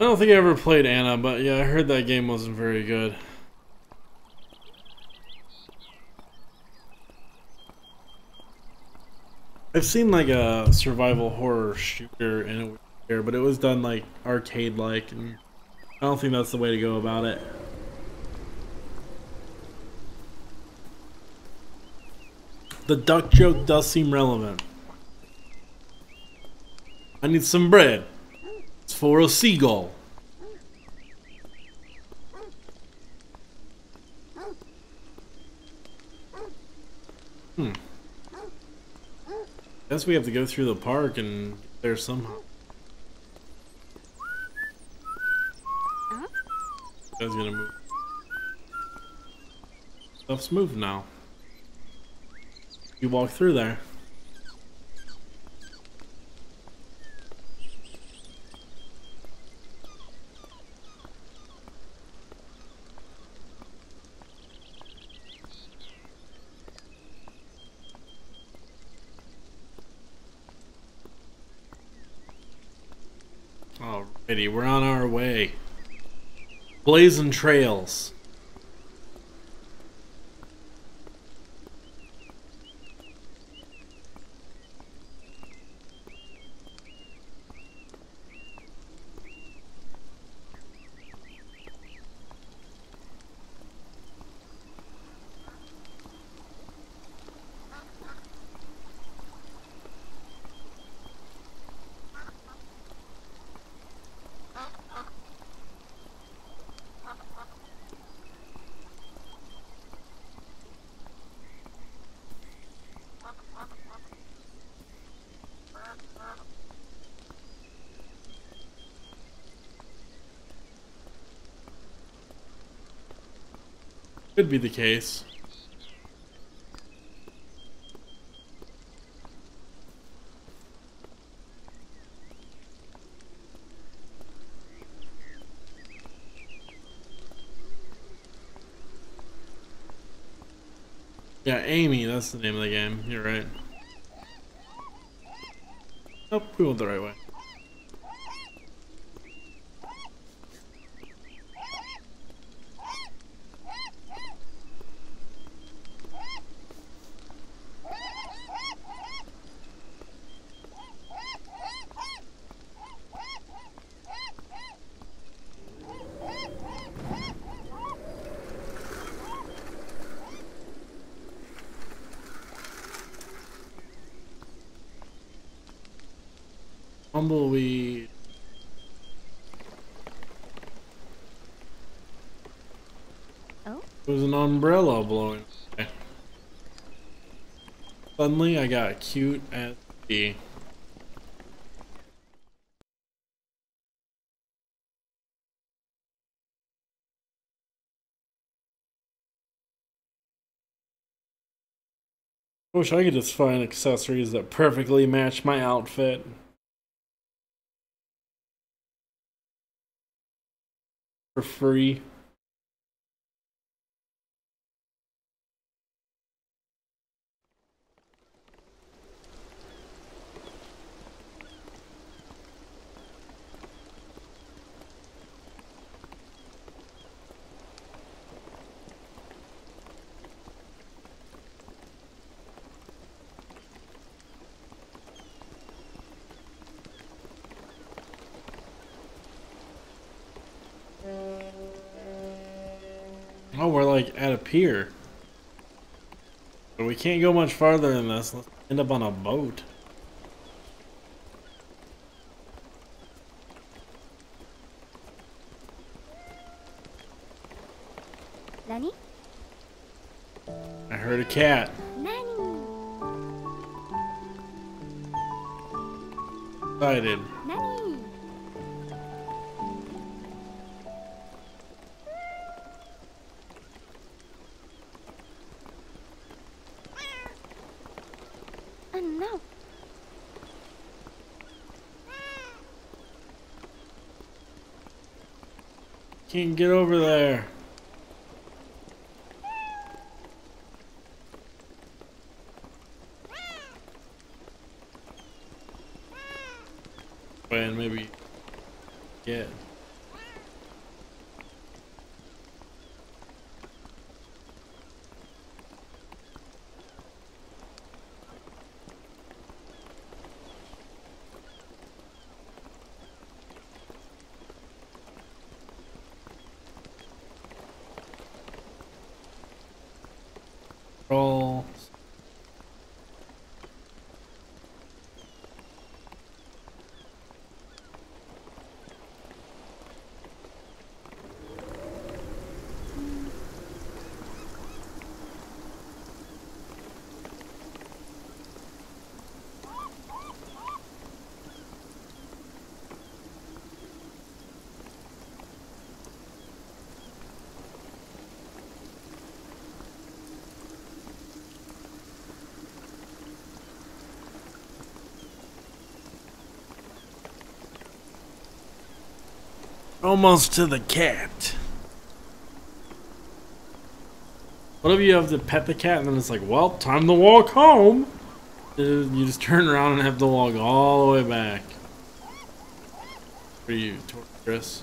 Speaker 1: I don't think I ever played Anna, but yeah, I heard that game wasn't very good. I've seen like a survival horror shooter in it here, but it was done like arcade-like, and I don't think that's the way to go about it. The duck joke does seem relevant. I need some bread. It's for a seagull. Guess we have to go through the park and get there somehow. That's gonna move. Stuff's moved now. You walk through there. Alrighty, we're on our way. Blazing trails. Could be the case. Yeah, Amy, that's the name of the game. You're right. Nope, we went the right way. Tumbleweed.
Speaker 2: Oh?
Speaker 1: There's an umbrella blowing away. Suddenly, I got cute as D. I wish I could just find accessories that perfectly match my outfit. For free. Oh, we're like at a pier. But we can't go much farther than this. Let's end up on a boat.
Speaker 2: Nani?
Speaker 1: I heard a cat.
Speaker 2: Nani?
Speaker 1: Excited.
Speaker 2: Nani? Oh no.
Speaker 1: Can't get over there. And maybe get. Roll. Almost to the cat. What if you have to pet the cat and then it's like, well, time to walk home? You just turn around and have to walk all the way back. For you, Chris.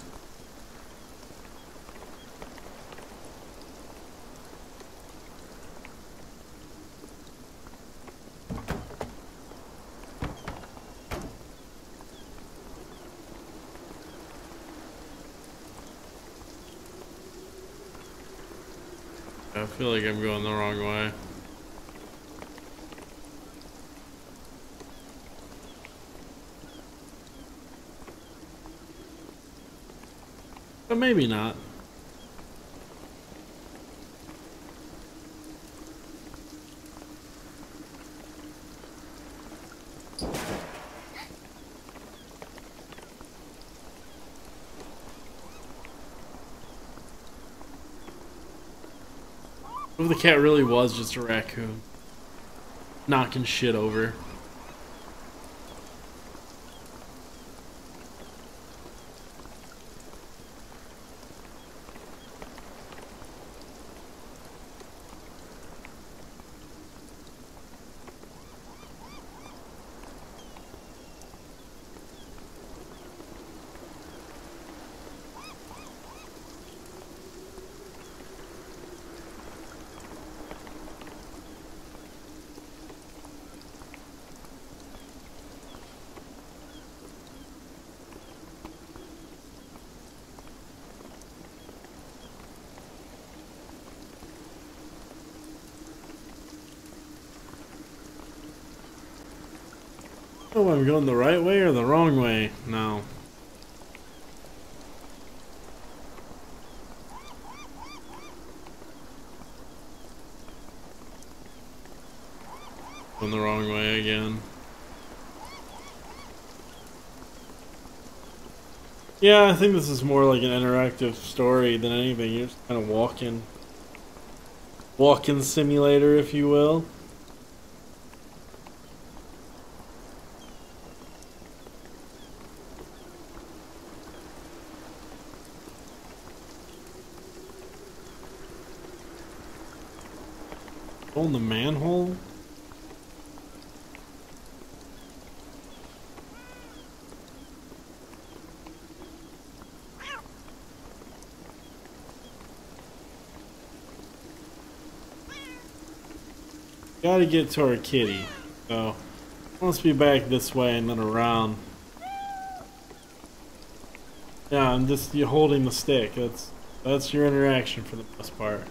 Speaker 1: I feel like I'm going the wrong way. But maybe not. What if the cat really was just a raccoon? Knocking shit over. Oh, I'm going the right way or the wrong way now? Going the wrong way again. Yeah, I think this is more like an interactive story than anything. You're just kind of walking simulator, if you will. Oh, in the manhole? Gotta get to our kitty. So, let's be back this way and then around. Yeah, I'm just you holding the stick. That's your interaction for the most part.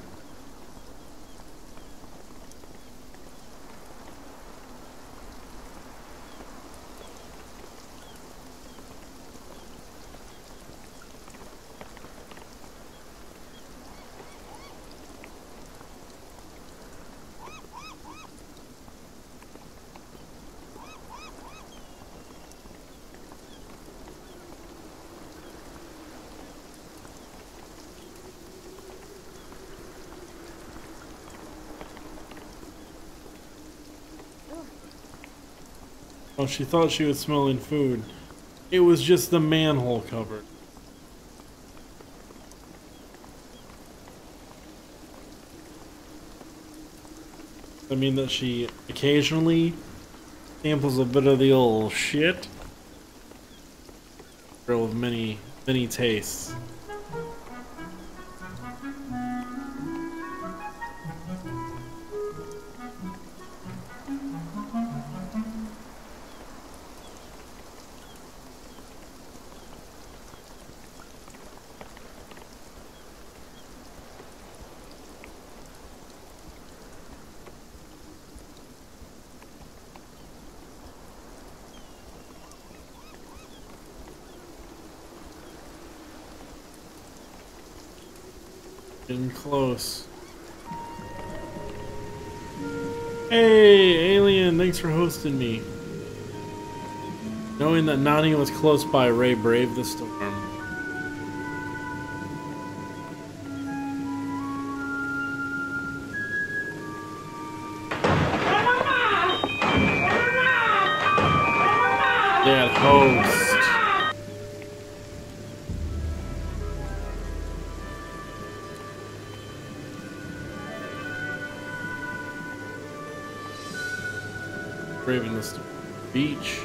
Speaker 1: Oh, she thought she was smelling food. It was just the manhole cover. I mean that she occasionally samples a bit of the old shit. Girl of many tastes. Getting close. Hey, Alien, thanks for hosting me. Knowing that Nani was close by, Ray braved the storm. That host. Braving the storm. Beach.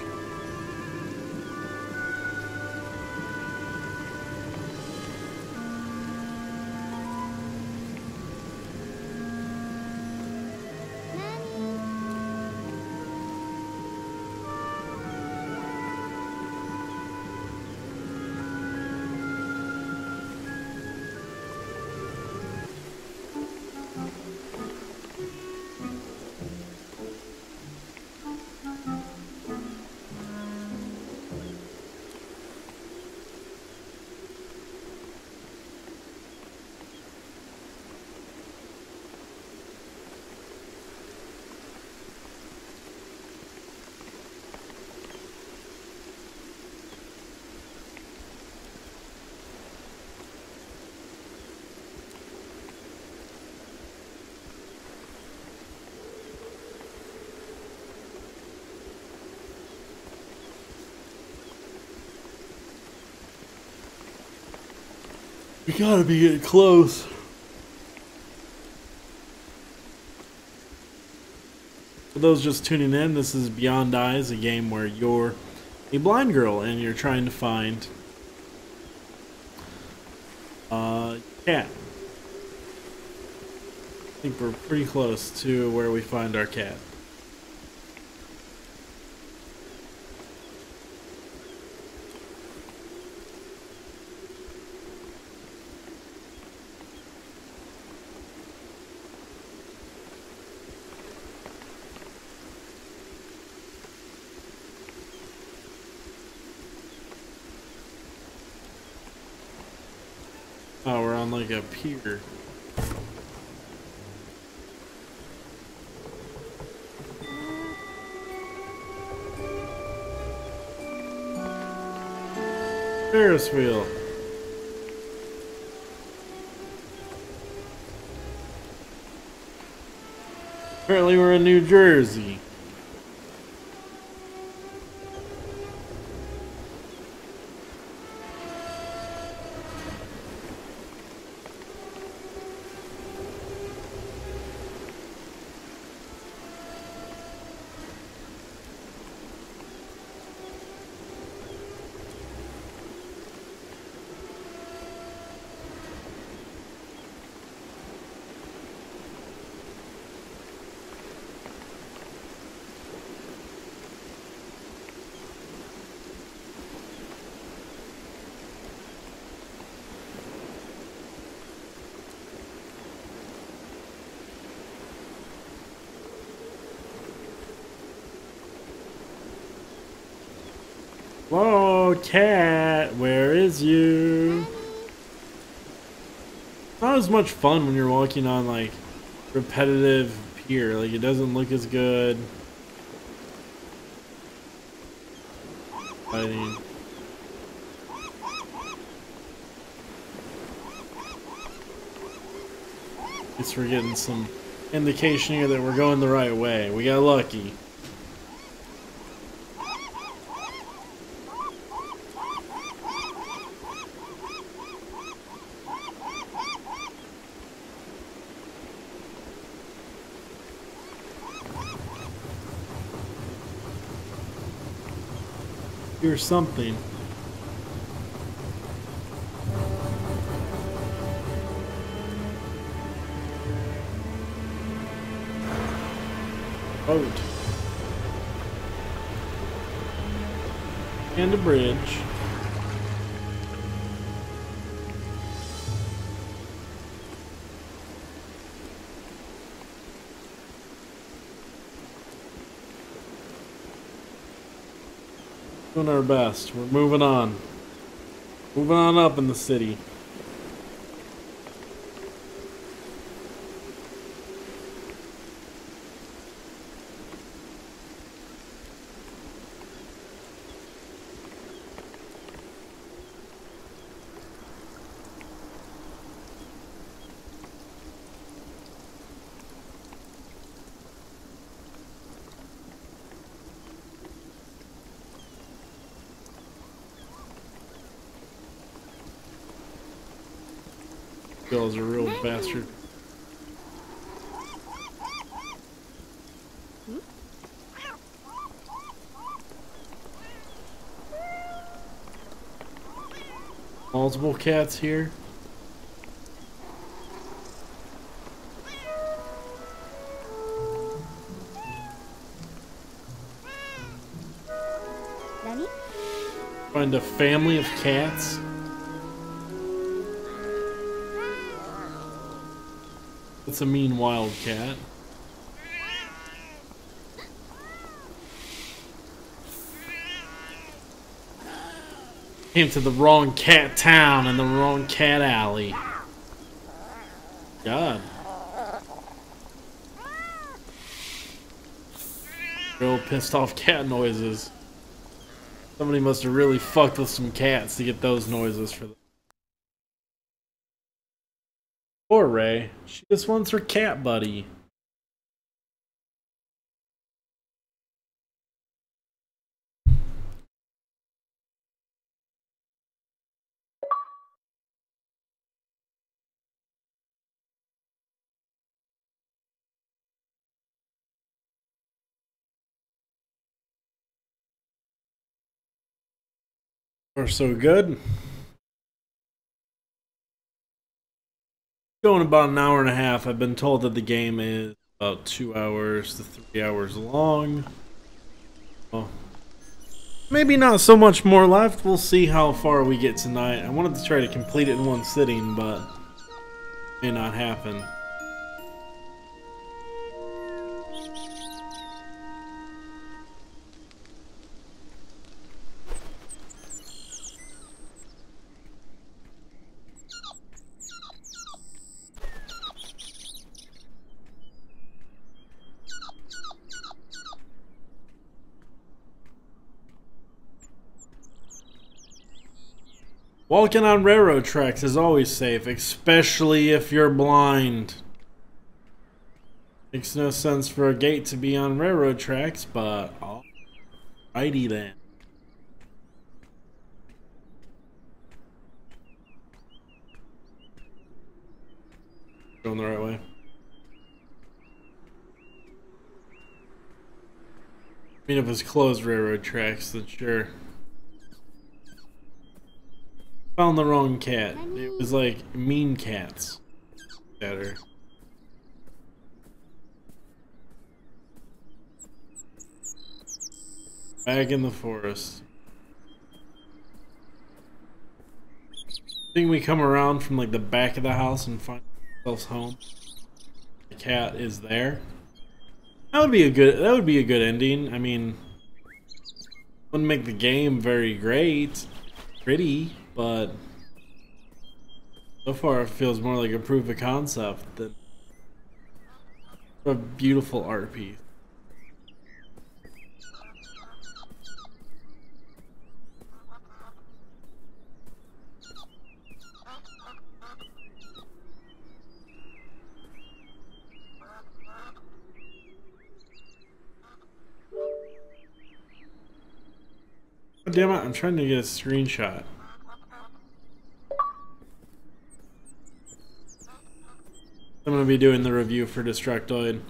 Speaker 1: We gotta be getting close. For those just tuning in, this is Beyond Eyes, a game where you're a blind girl and you're trying to find a cat. I think we're pretty close to where we find our cat. Oh, we're on like a pier. Ferris wheel. Apparently we're in New Jersey. Whoa, cat, where is you? Not as much fun when you're walking on like repetitive pier. Like it doesn't look as good. I mean, at least we're getting some indication here that we're going the right way. We got lucky. Here's something. Boat. And a bridge. Doing our best. We're moving on. Moving on up in the city. Bill's a real bastard. Multiple cats here.
Speaker 2: Nani?
Speaker 1: Find a family of cats. It's a mean wildcat. Came to the wrong cat town and the wrong cat alley. God. Real pissed off cat noises. Somebody must have really fucked with some cats to get those noises for them. Poor Ray. She just wants her cat buddy. Or so good. Going about an hour and a half. I've been told that the game is about 2 hours to 3 hours long. Well, maybe not so much more left. We'll see how far we get tonight. I wanted to try to complete it in one sitting, but may not happen. Walking on railroad tracks is always safe, especially if you're blind. Makes no sense for a gate to be on railroad tracks, but alrighty then. Going the right way. I mean, if it's closed railroad tracks, then sure. Found the wrong cat. It was like mean cats. Better. Back in the forest. I think we come around from like the back of the house and find ourselves home. The cat is there. That would be a good ending. I mean, wouldn't make the game very great, pretty, but so far it feels more like a proof of concept than a beautiful art piece. Oh, damn it, I'm trying to get a screenshot. I'm going to be doing the review for Destructoid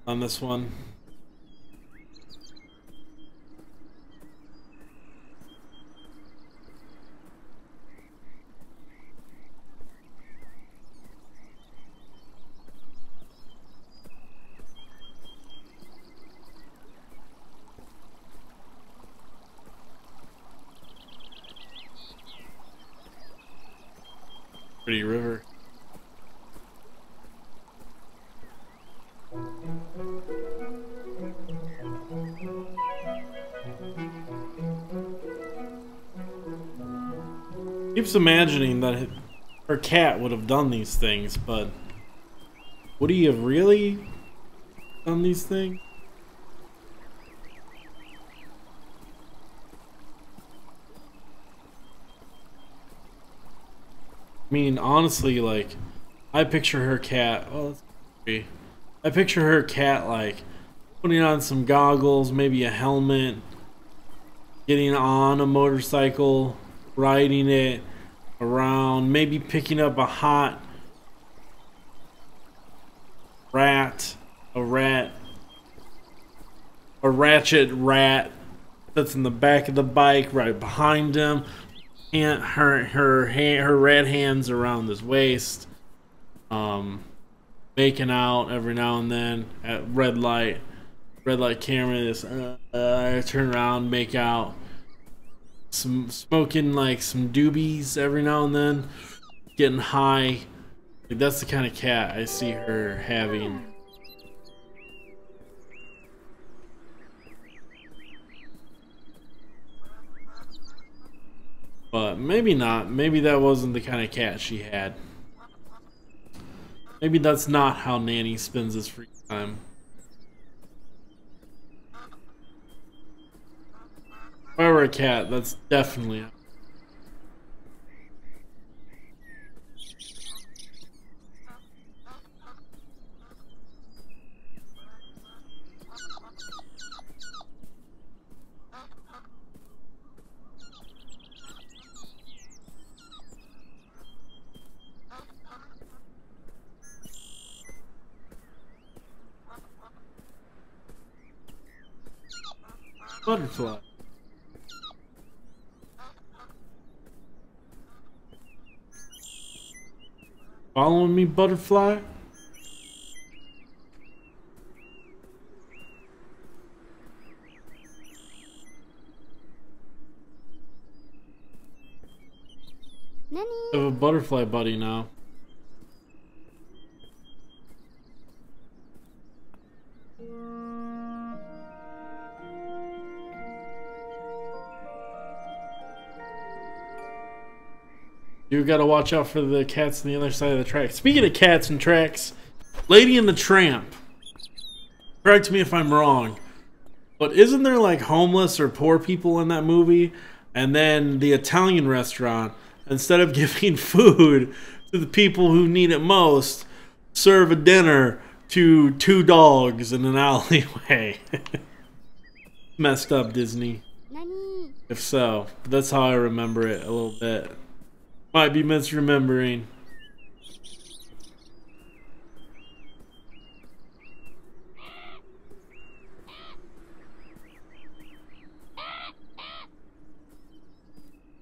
Speaker 1: on this one. Pretty river. Keeps imagining that her cat would have done these things, but would he have really done these things? I mean, honestly, like, I picture her cat. Oh, that's creepy. I picture her cat like putting on some goggles, maybe a helmet, getting on a motorcycle, riding it around, maybe picking up a hot rat, a ratchet rat that's in the back of the bike right behind him. And her red hands around his waist, making out every now and then at red light camera. This turn around, make out, smoking like some doobies every now and then, getting high. Like, that's the kind of cat I see her having. But maybe not. Maybe that wasn't the kind of cat she had. Maybe that's not how Nanny spends his free time. If I were a cat, that's definitely... Butterfly. Following me, butterfly?
Speaker 2: Nani?
Speaker 1: I have a butterfly buddy now. You gotta watch out for the cats on the other side of the track. Speaking of cats and tracks, Lady and the Tramp. Correct me if I'm wrong, but isn't there like homeless or poor people in that movie? And then the Italian restaurant, instead of giving food to the people who need it most, serve a dinner to 2 dogs in an alleyway. Messed up, Disney.
Speaker 2: Nani?
Speaker 1: If so, but that's how I remember it a little bit. Might be misremembering.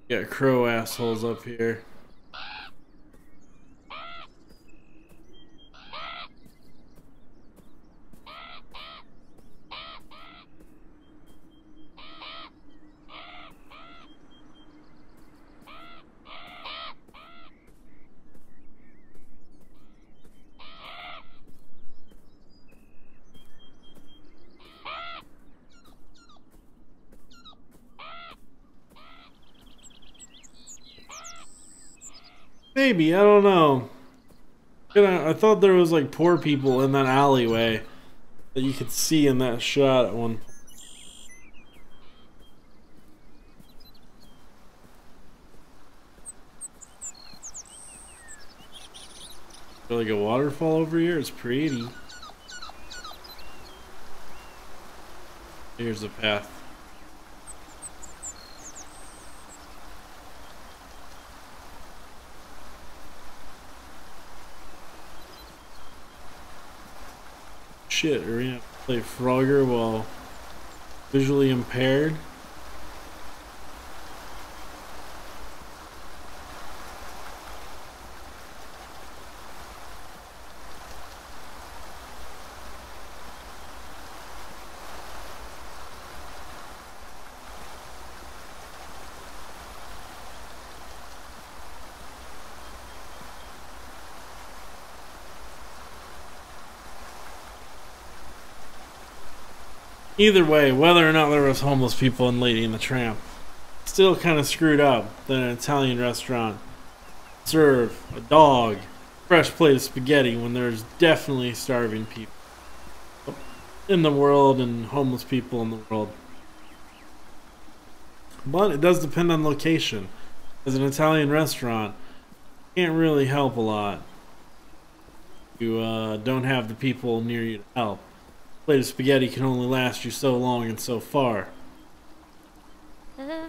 Speaker 1: Got crow assholes up here. Maybe, I don't know. I thought there was like poor people in that alleyway that you could see in that shot at one point. Feel like a waterfall over here? It's pretty. Here's the path. Shit, are we gonna play Frogger while visually impaired? Either way, whether or not there was homeless people in Lady and the Tramp, still kind of screwed up that an Italian restaurant serve a dog fresh plate of spaghetti when there's definitely starving people in the world and homeless people in the world. But it does depend on location. As an Italian restaurant, can't really help a lot. You don't have the people near you to help. A plate of spaghetti can only last you so long and so far.
Speaker 2: Hmm?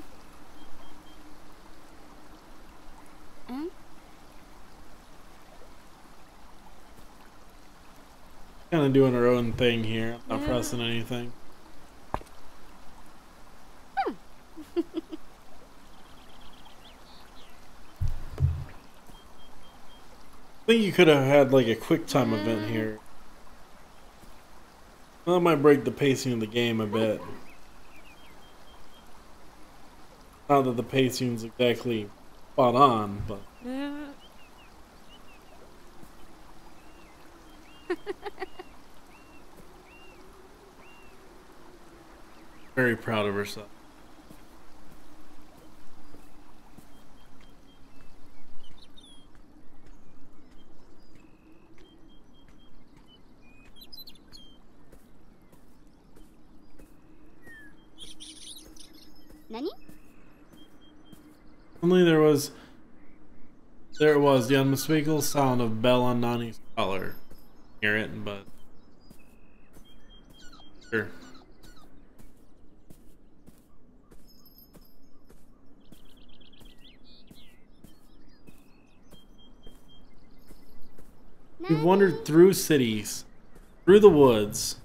Speaker 1: Kind of doing our own thing here. I'm not pressing anything. I think you could have had like a quick time event here. Well, that might break the pacing of the game a bit. Not that the pacing's exactly spot on, but very proud of herself.
Speaker 2: Nani?
Speaker 1: Only there it was, the unspeakable sound of Bell on Nani's collar. Hear it, but sure. We've wandered through cities, through the woods.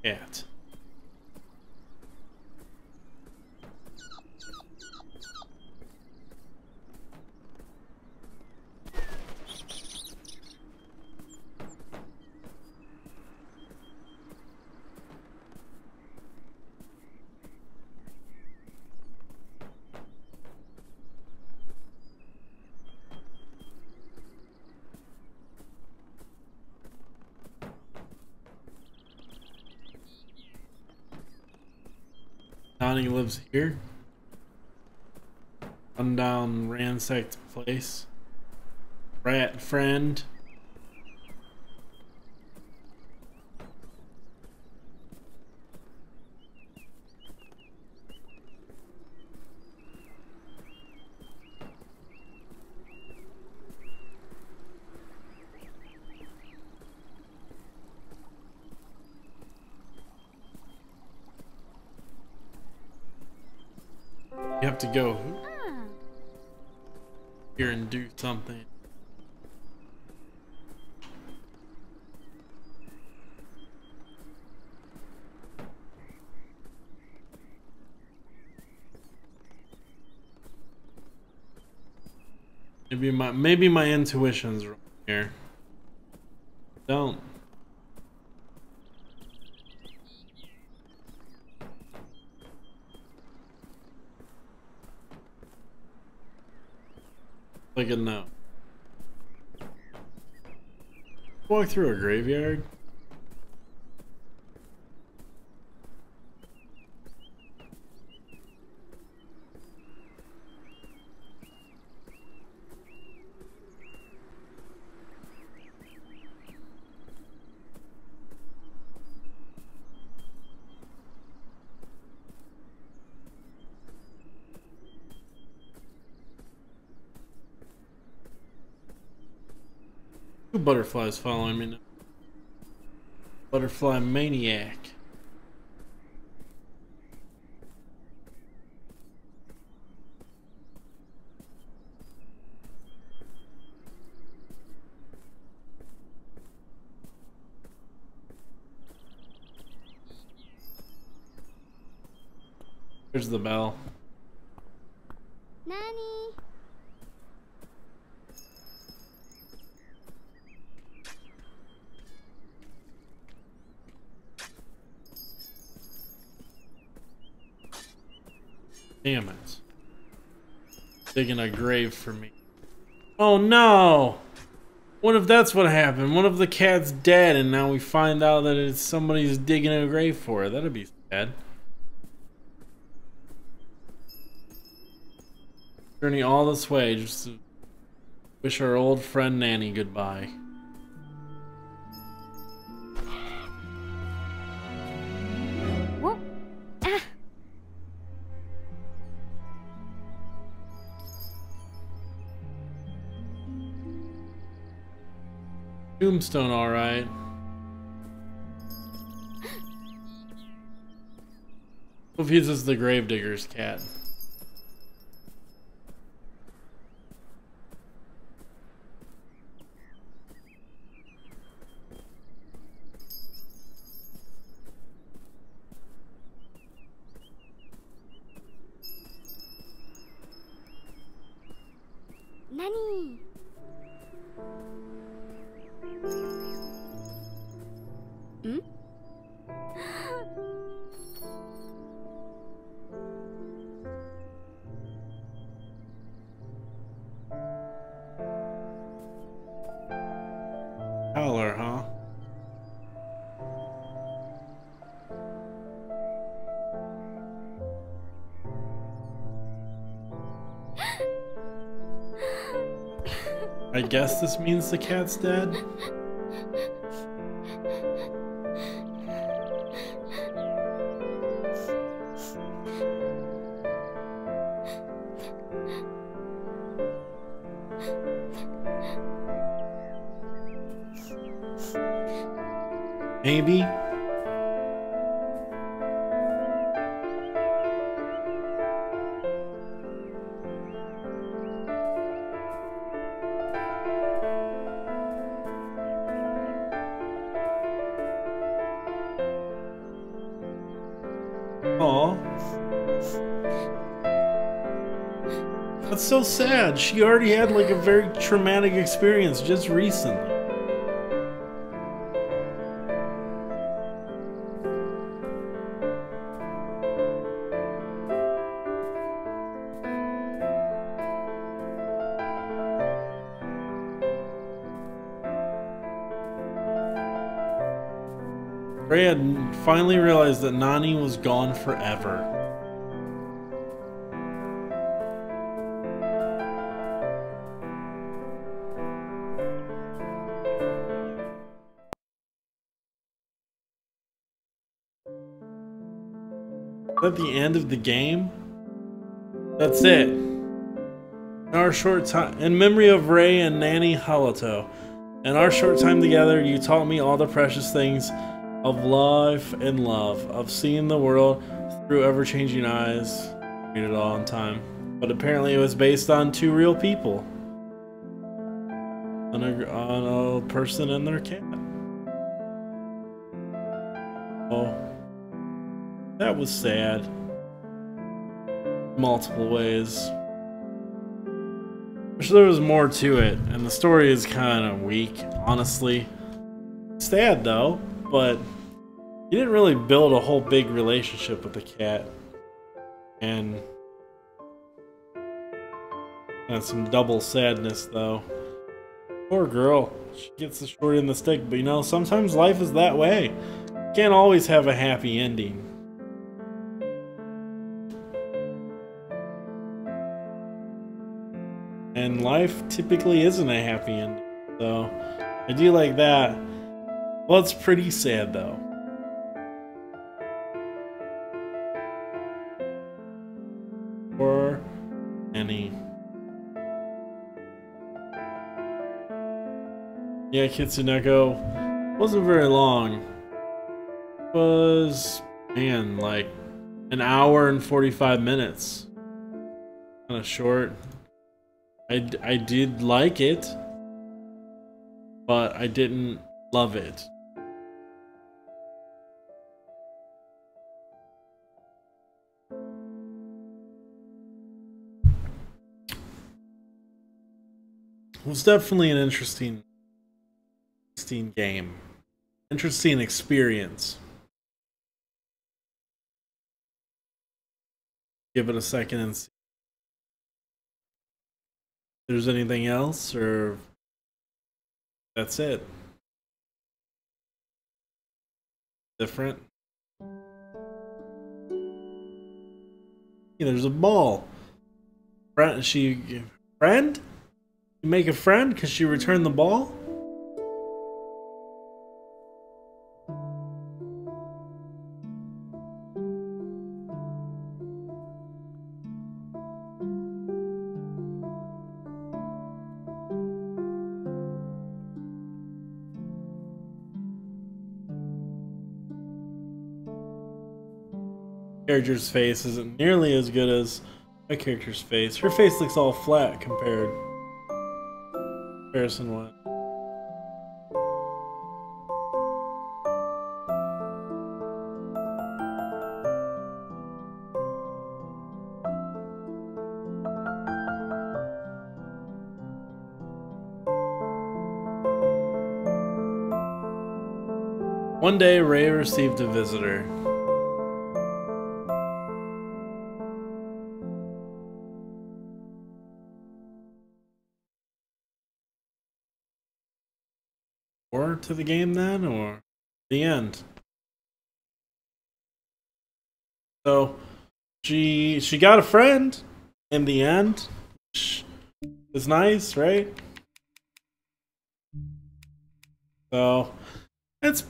Speaker 1: cat. Nani lives here. Rundown, ransacked place. Rat friend. You have to go here and do something. Maybe my intuition's wrong here. Don't. Like a no. Walk through a graveyard. Two butterflies following me now. Butterfly maniac. Here's the bell.
Speaker 2: Nani?
Speaker 1: Damn it. Digging a grave for me. Oh no! What if that's what happened? What if the cat's dead and now we find out that it's somebody's digging a grave for her? That'd be sad. Journey all this way just to wish our old friend Nanny goodbye.
Speaker 2: What? Ah.
Speaker 1: Tombstone, alright. Hope he's just the gravedigger's cat.
Speaker 2: Nani? Hmm?
Speaker 1: Howler, huh? I guess this means the cat's dead? Maybe? That's so sad. She already had like a very traumatic experience just recently. Ray had finally realized that Nani was gone forever. At the end of the game, that's it. In our short time, in memory of Ray and Nani Halato, in our short time together, you taught me all the precious things of life and love, of seeing the world through ever-changing eyes. Read it all in time, but apparently it was based on two real people, on a person and their cat. Oh. That was sad. Multiple ways. Wish there was more to it, and the story is kind of weak, honestly. Sad though, but you didn't really build a whole big relationship with the cat. And that's some double sadness though. Poor girl. She gets the short end of the stick, but you know, sometimes life is that way. You can't always have a happy ending. And life typically isn't a happy ending, so I do like that. Well, it's pretty sad though. Poor Annie. Yeah, Kitsuneko wasn't very long. It was, man, like an hour and 45 minutes. Kind of short. I did like it, but I didn't love it. It was definitely an interesting game. Interesting experience. Give it a second and see. If there's anything else, or that's it. Different. Yeah, there's a ball. Friend? You make a friend because she returned the ball? Character's face isn't nearly as good as my character's face. Her face looks all flat comparison-wise. One day, Ray received a visitor. To the game then, or the end? So she got a friend in the end, which is nice, right? So it's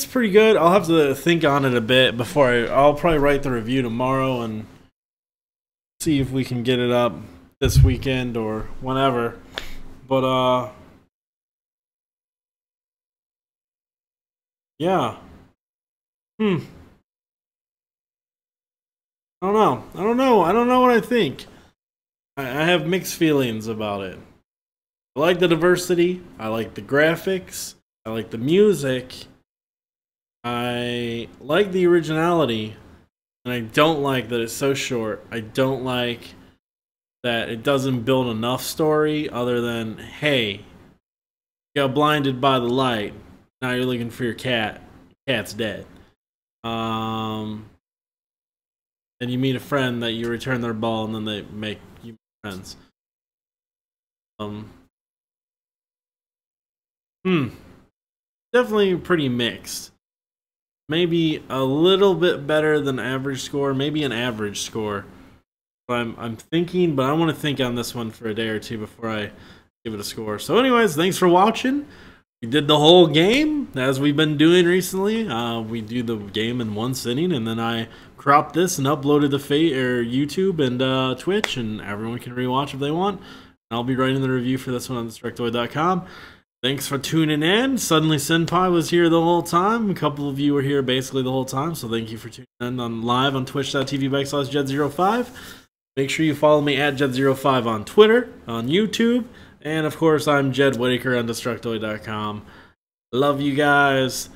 Speaker 1: pretty good. I'll have to think on it a bit before I'll probably write the review tomorrow and see if we can get it up this weekend or whenever. But yeah. I don't know. I don't know what I think. I have mixed feelings about it. I like the diversity. I like the graphics. I like the music. I like the originality. And I don't like that it's so short. I don't like that it doesn't build enough story other than, hey, you got blinded by the light. Now you're looking for your cat. Cat's dead. And you meet a friend that you return their ball, and then they make you friends. Definitely pretty mixed. Maybe a little bit better than average score. Maybe an average score. I'm thinking, but I want to think on this one for a day or two before I give it a score. So anyways, thanks for watching. We did the whole game, as we've been doing recently. We do the game in one sitting, and then I cropped this and uploaded to YouTube and Twitch, and everyone can rewatch if they want. I'll be writing the review for this one on Destructoid.com. Thanks for tuning in. Suddenly Senpai was here the whole time. A couple of you were here basically the whole time, so thank you for tuning in on live on twitch.tv/Jed05. Make sure you follow me at Jed05 on Twitter, on YouTube, and of course I'm Jed Whitaker on Destructoid.com. Love you guys,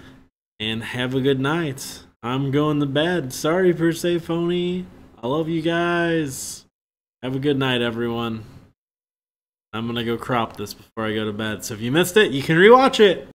Speaker 1: and have a good night. I'm going to bed. Sorry, Persephone. I love you guys. Have a good night, everyone. I'm gonna go crop this before I go to bed. So if you missed it, you can rewatch it.